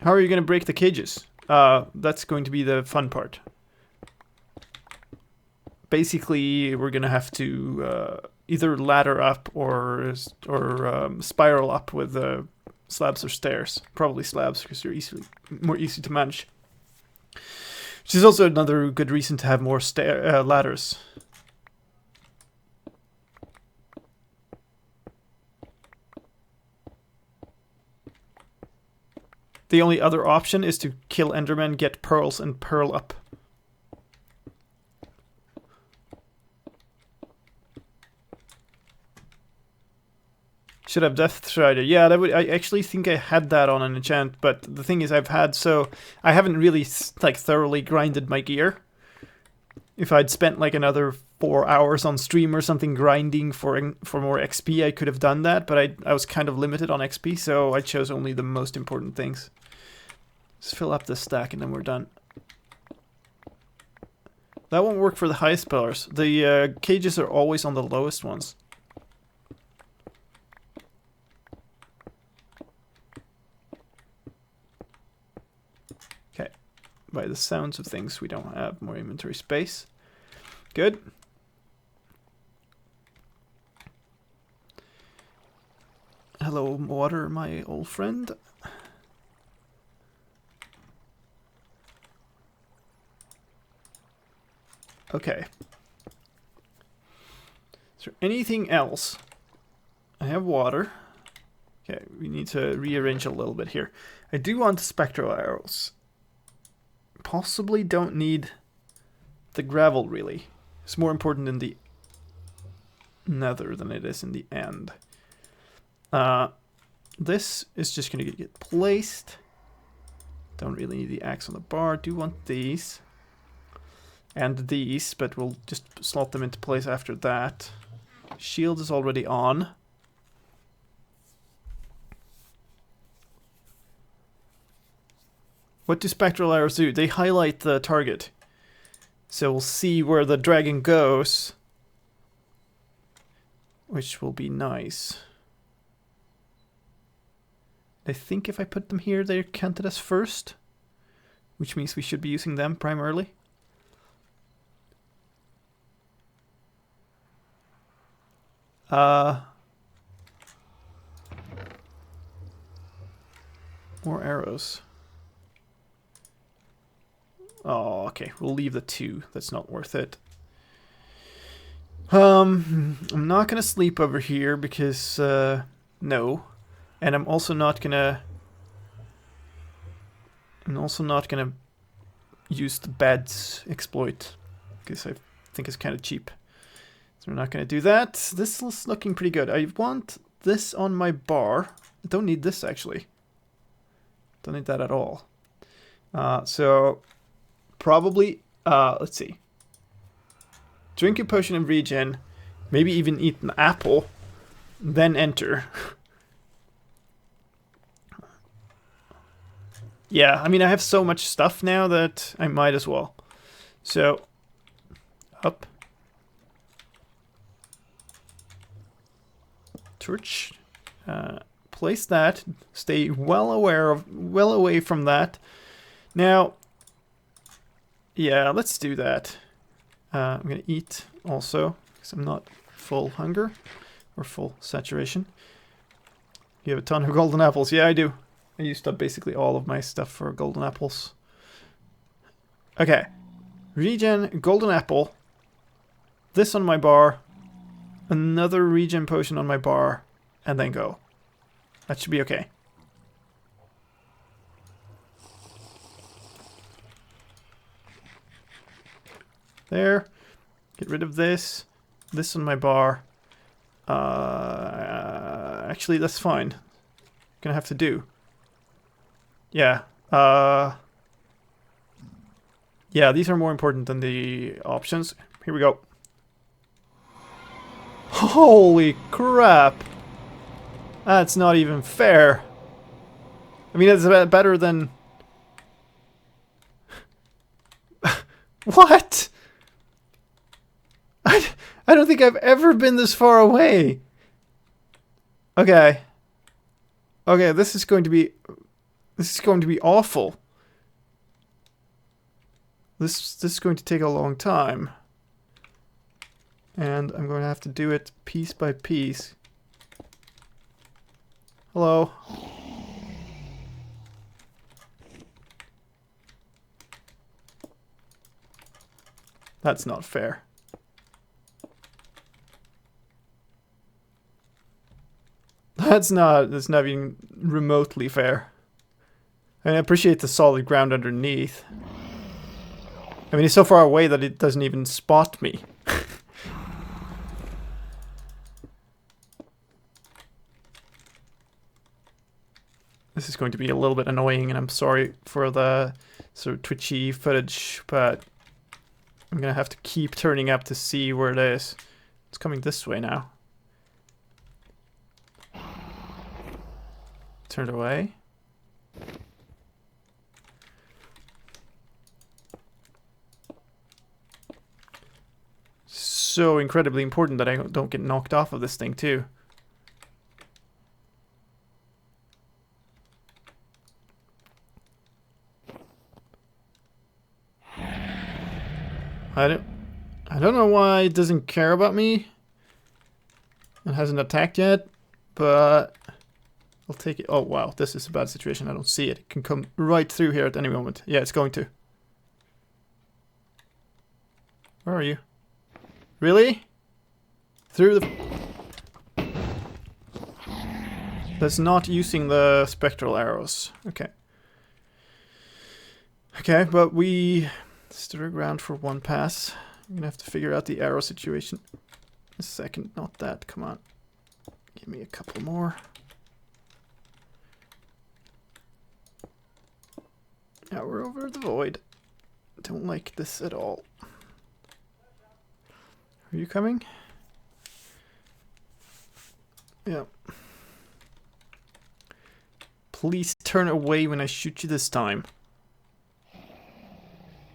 How are you going to break the cages? That's going to be the fun part. Basically, we're going to have to either ladder up or spiral up with slabs or stairs. Probably slabs because they're more easy to manage. Which is also another good reason to have more ladders. The only other option is to kill Endermen, get pearls, and pearl up. Should have Death Strider. Yeah, that would. I actually think I had that on an enchant, but the thing is, I haven't really like thoroughly grinded my gear. If I'd spent like another 4 hours on stream or something grinding for more XP, I could have done that, but I was kind of limited on XP, so I chose only the most important things. Just fill up this stack and then we're done. That won't work for the highest pillars. The cages are always on the lowest ones. Okay. By the sounds of things, we don't have more inventory space. Good. Hello, water, my old friend. Okay. Is there anything else? I have water. Okay, we need to rearrange a little bit here. I do want spectral arrows. Possibly don't need the gravel, really. It's more important in the nether than it is in the end. This is just going to get placed. Don't really need the axe on the bar. Do want these. And these, but we'll just slot them into place after that. Shield is already on. What do spectral arrows do? They highlight the target. So we'll see where the dragon goes. Which will be nice. I think if I put them here, they're counted as first. Which means we should be using them primarily. More arrows. Oh, okay. We'll leave the 2. That's not worth it. I'm not gonna sleep over here because, no. And I'm also not gonna use the beds exploit because I think it's kind of cheap. So we're not gonna do that. This is looking pretty good. I want this on my bar. I don't need this actually. Don't need that at all. So probably, let's see. Drink a potion of regen, maybe even eat an apple, then enter. Yeah, I mean, I have so much stuff now that I might as well. So, up. Torch. Place that. Stay well away from that. Now, yeah, let's do that. I'm gonna eat also because I'm not full hunger or full saturation. You have a ton of golden apples. Yeah, I do. I used up basically all of my stuff for golden apples. Okay. Regen, golden apple. This on my bar. Another regen potion on my bar. And then go. That should be okay. There. Get rid of this. This on my bar. Actually, that's fine. Gonna have to do. Yeah. Yeah, these are more important than the options. Here we go. Holy crap! That's not even fair. I mean, it's better than... What? I don't think I've ever been this far away. Okay. Okay, this is going to be awful. This is going to take a long time. And I'm going to have to do it piece by piece. Hello. That's not fair. That's not even remotely fair. And I appreciate the solid ground underneath. I mean, he's so far away that it doesn't even spot me. This is going to be a little bit annoying, and I'm sorry for the sort of twitchy footage, but I'm gonna have to keep turning up to see where it is. It's coming this way now. Turned away. So incredibly important that I don't get knocked off of this thing too. I don't know why it doesn't care about me. It hasn't attacked yet, but I'll take it. Oh wow, this is a bad situation. I don't see it. It can come right through here at any moment. Yeah, it's going to. Where are you? Really? Through the... That's not using the spectral arrows. Okay. Okay, but we stood our ground for one pass. I'm gonna have to figure out the arrow situation. A second, not that. Come on. Give me a couple more. Now we're over the void. Don't like this at all. Are you coming? Yeah. Please turn away when I shoot you this time.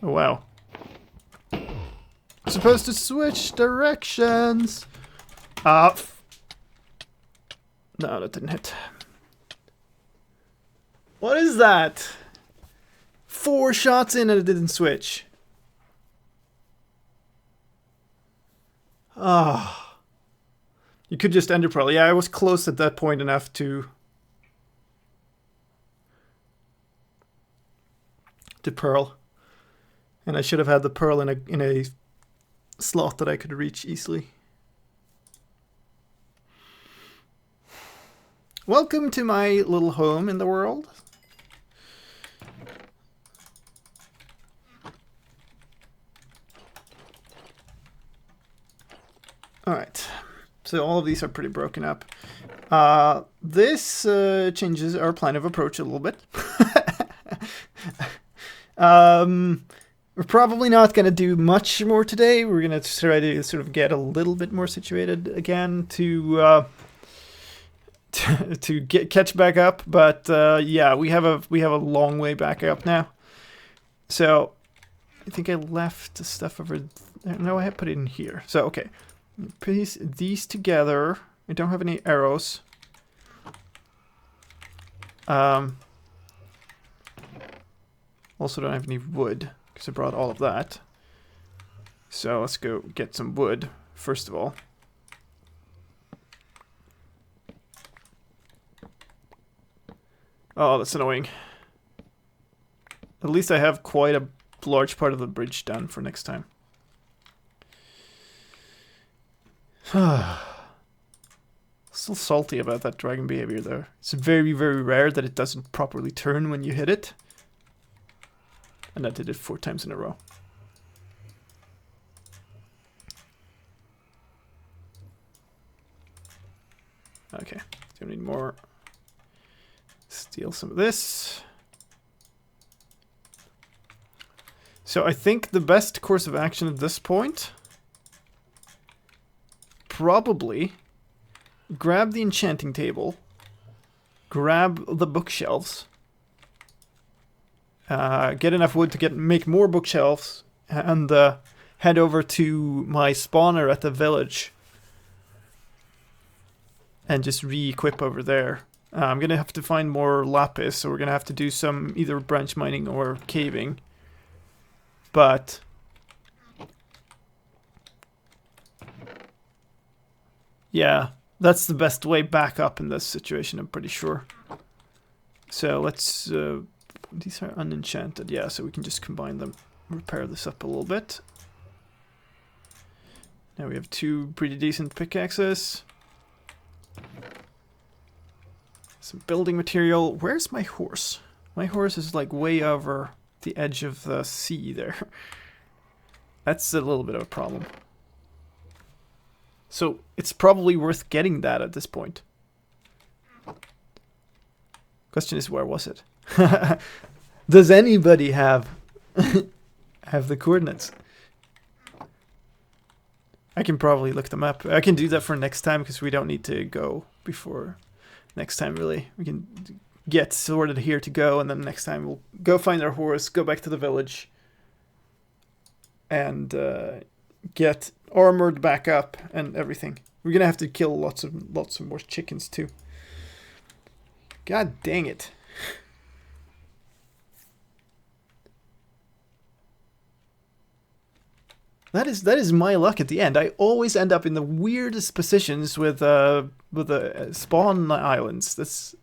Oh wow. I'm supposed to switch directions. No, that didn't hit. What is that? 4 shots in and it didn't switch. Ah. You could just ender pearl. Yeah, I was close at that point enough to pearl. And I should have had the pearl in a slot that I could reach easily. Welcome to my little home in the world. Alright, so all of these are pretty broken up. This changes our plan of approach a little bit. We're probably not going to do much more today. We're going to try to sort of get a little bit more situated again to catch back up. But yeah, we have a long way back up now. So I think I left the stuff over there. No, I have put it in here. So okay. Piece these together. I don't have any arrows. Also don't have any wood because I brought all of that. So let's go get some wood first of all. Oh, that's annoying. At least I have quite a large part of the bridge done for next time. Still salty about that dragon behavior though. It's very, very rare that it doesn't properly turn when you hit it. And I did it 4 times in a row. Okay, don't need more. Steal some of this. So I think the best course of action at this point, probably grab the enchanting table, grab the bookshelves, get enough wood to make more bookshelves, and head over to my spawner at the village and just re-equip over there. I'm gonna have to find more lapis, so we're gonna have to do some either branch mining or caving. But yeah, that's the best way back up in this situation, I'm pretty sure. So let's... these are unenchanted, yeah, so we can just combine them, repair this up a little bit. Now we have 2 pretty decent pickaxes. Some building material. Where's my horse? My horse is like way over the edge of the sea there. That's a little bit of a problem. So it's probably worth getting that at this point. Question is, where was it? Does anybody have the coordinates? I can probably look them up. I can do that for next time because we don't need to go before next time, really. We can get sorted here to go, and then next time we'll go find our horse, go back to the village, and get armored back up and everything. We're gonna have to kill lots of more chickens too. God dang it. That is my luck at the end. I always end up in the weirdest positions with the spawn islands. That's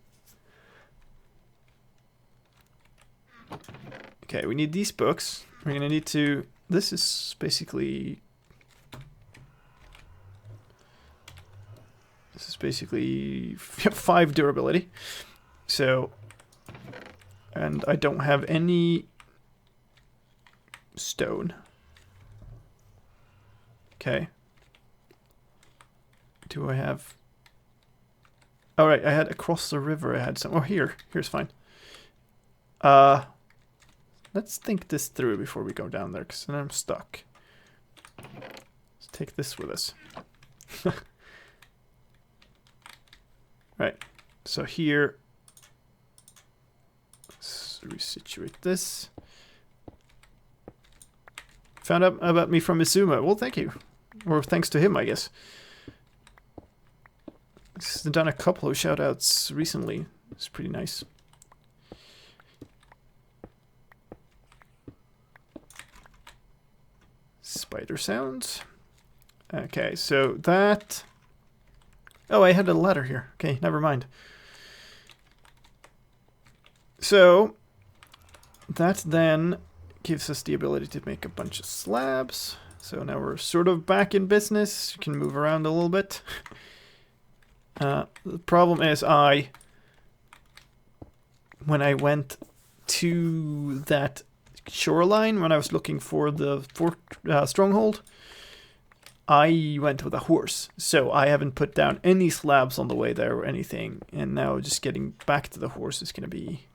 okay. We need these books. We're gonna need to. This is basically 5 durability. So, and I don't have any stone. Okay. Do I have... All right, I had across the river. I had some... Oh, here's fine. Let's think this through before we go down there, because then I'm stuck. Let's take this with us. Right. So here, let's resituate this. Found out about me from Izuma. Well, thank you. Or thanks to him, I guess. He's done a couple of shoutouts recently. It's pretty nice. Spider sounds. Okay, so that... Oh, I had a ladder here. Okay, never mind. So, that then gives us the ability to make a bunch of slabs. So now we're sort of back in business. You can move around a little bit. The problem is when I went to that shoreline, when I was looking for the stronghold, I went with a horse, so I haven't put down any slabs on the way there or anything, and now just getting back to the horse is going to be...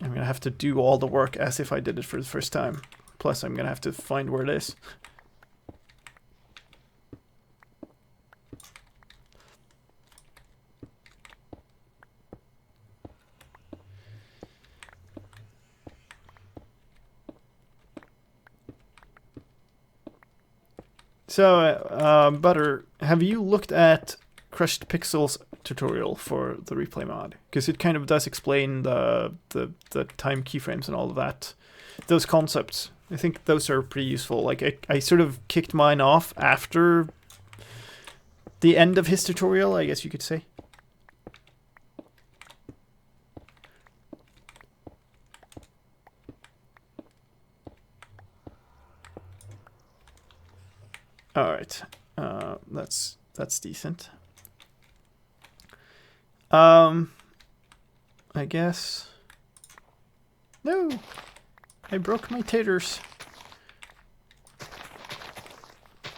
I'm going to have to do all the work as if I did it for the first time. Plus, I'm going to have to find where it is. So, Butter, have you looked at Crushed Pixels tutorial for the replay mod? Because it kind of does explain the time keyframes and all of that. Those concepts. I think those are pretty useful. Like, I sort of kicked mine off after the end of his tutorial, I guess you could say. All right, that's decent. I guess. No, I broke my taters.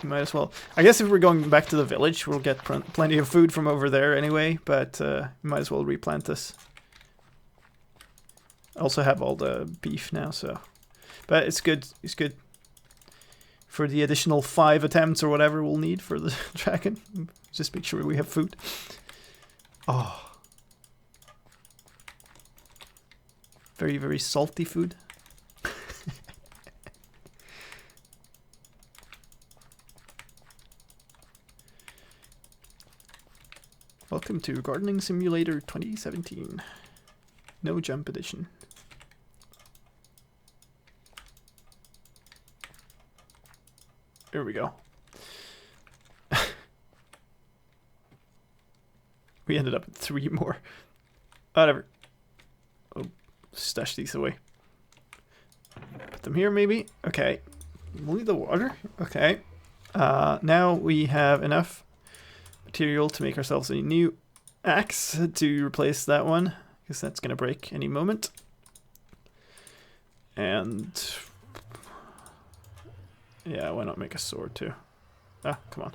Might as well. I guess if we're going back to the village, we'll get plenty of food from over there anyway. But might as well replant this. I also have all the beef now, so. But it's good. It's good. For the additional 5 attempts or whatever we'll need for the dragon. Just make sure we have food. Oh. Very, very salty food. Welcome to Gardening Simulator 2017. No jump edition. There we go. We ended up with 3 more. Whatever. Oh, stash these away. Put them here, maybe. Okay. We'll leave the water. Okay. Now we have enough material to make ourselves a new axe to replace that one, because that's going to break any moment. And... yeah, why not make a sword too? Ah, come on.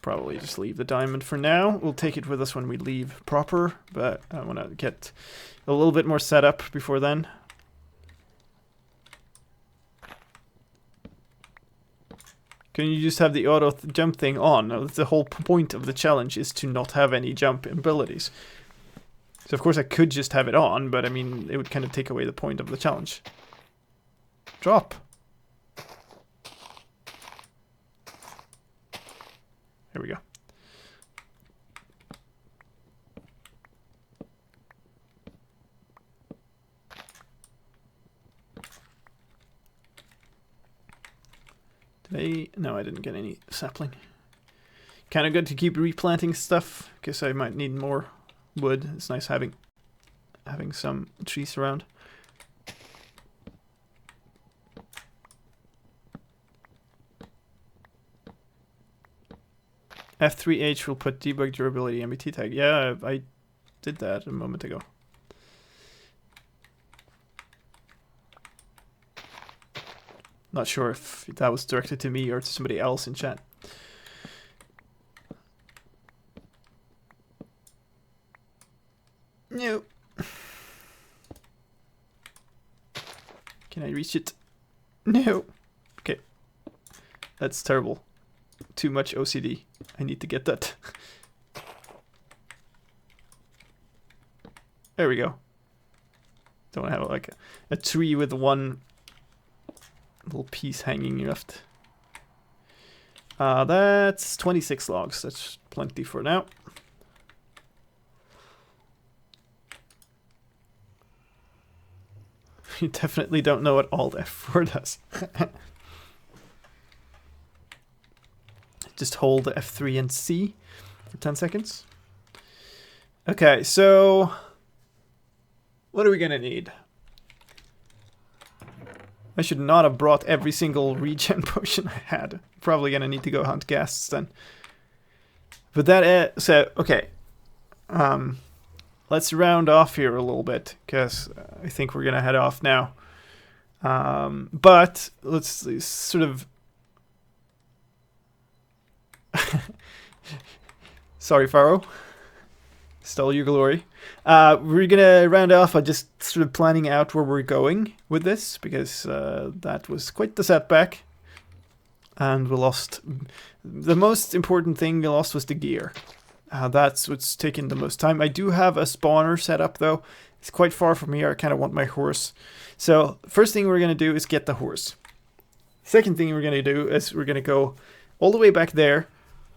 Probably just leave the diamond for now. We'll take it with us when we leave proper, but I want to get a little bit more set up before then. Can you just have the auto jump thing on? That's the whole point of the challenge, is to not have any jump abilities. So of course I could just have it on, but I mean, it would kind of take away the point of the challenge. Drop. There we go. No, I didn't get any sapling. Kind of good to keep replanting stuff, because I might need more wood. It's nice having some trees around. F3H will put debug durability MBT tag. Yeah, I did that a moment ago. Not sure if that was directed to me or to somebody else in chat. No. Can I reach it? No. Okay. That's terrible. Too much OCD. I need to get that. There we go. Don't want to have like a tree with one little piece hanging left. That's 26 logs. That's plenty for now. You definitely don't know what Alt F4 does. Just hold F3 and C for 10 seconds. Okay, so what are we gonna need? I should not have brought every single regen potion I had. Probably gonna need to go hunt ghasts then. But that so okay. Let's round off here a little bit, because I think we're gonna head off now. But let's sort of. Sorry, Pharaoh. Stole your glory. We're gonna round off by just sort of planning out where we're going with this, because that was quite the setback. And we lost. The most important thing we lost was the gear. That's what's taking the most time. I do have a spawner set up though. It's quite far from here. I kind of want my horse. So first thing we're gonna do is get the horse. Second thing we're gonna do is we're gonna go all the way back there.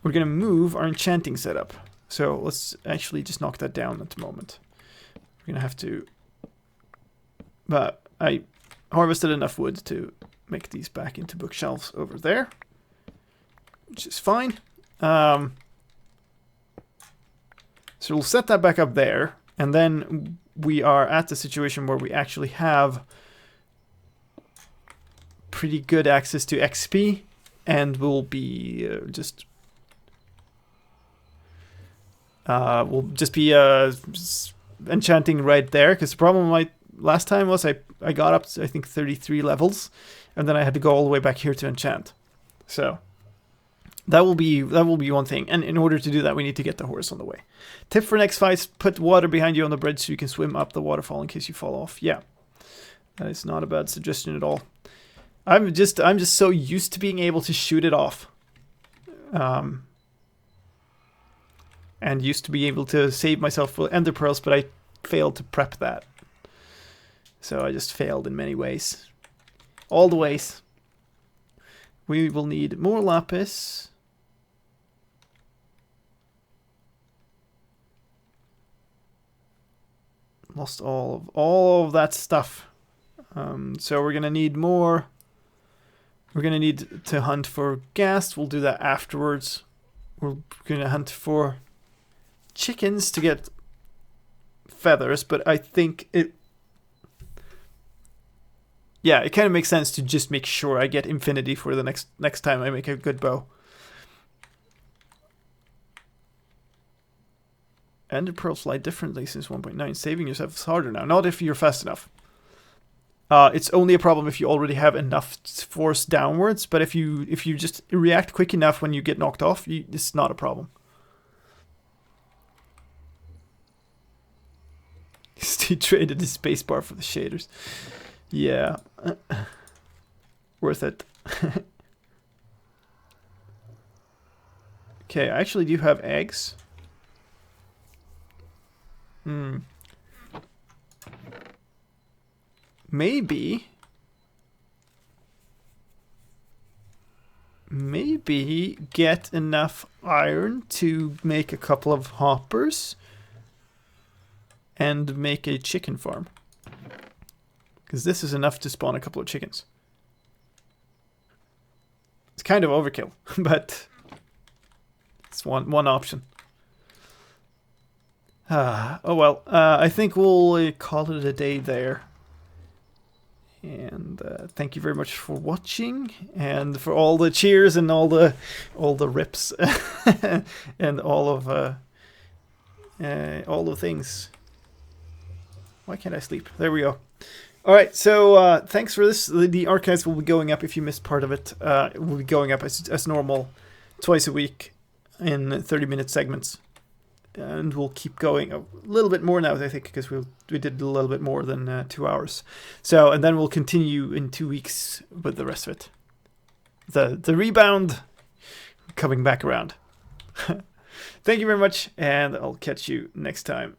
We're gonna move our enchanting setup. So let's actually just knock that down at the moment. We're gonna have to, but I harvested enough wood to make these back into bookshelves over there, which is fine. So we'll set that back up there, and then we are at the situation where we actually have pretty good access to XP, and we'll be we'll just be enchanting right there, because the problem last time was I got up to I think 33 levels, and then I had to go all the way back here to enchant. So that will be one thing, and in order to do that we need to get the horse on the way. Tip for next fight: put water behind you on the bridge so you can swim up the waterfall in case you fall off. Yeah, that is not a bad suggestion at all. I'm just so used to being able to shoot it off. And used to be able to save myself for ender pearls, but I failed to prep that. So I just failed in many ways. All the ways. We will need more lapis. Lost all of that stuff. So we're gonna need more. We're gonna need to hunt for ghast. We'll do that afterwards. We're gonna hunt for chickens to get feathers, but I think it kind of makes sense to just make sure I get infinity for the next time I make a good bow. Ender pearls fly differently since 1.9. Saving yourself is harder now. Not if you're fast enough. It's only a problem if you already have enough force downwards, but if you just react quick enough when you get knocked off, it's not a problem. He traded his spacebar for the shaders. Yeah. Worth it. Okay, I actually do have eggs. Maybe get enough iron to make a couple of hoppers and make a chicken farm. Because this is enough to spawn a couple of chickens. It's kind of overkill, but it's one option. Oh well, I think we'll call it a day there. And thank you very much for watching, and for all the cheers and all the rips and all the things. Why can't I sleep? There we go. All right, so thanks for this. The archives will be going up if you missed part of it. It will be going up as normal, twice a week in 30-minute segments. And we'll keep going a little bit more now, I think, because we did a little bit more than 2 hours. So, and then we'll continue in 2 weeks with the rest of it. The rebound coming back around. Thank you very much, and I'll catch you next time.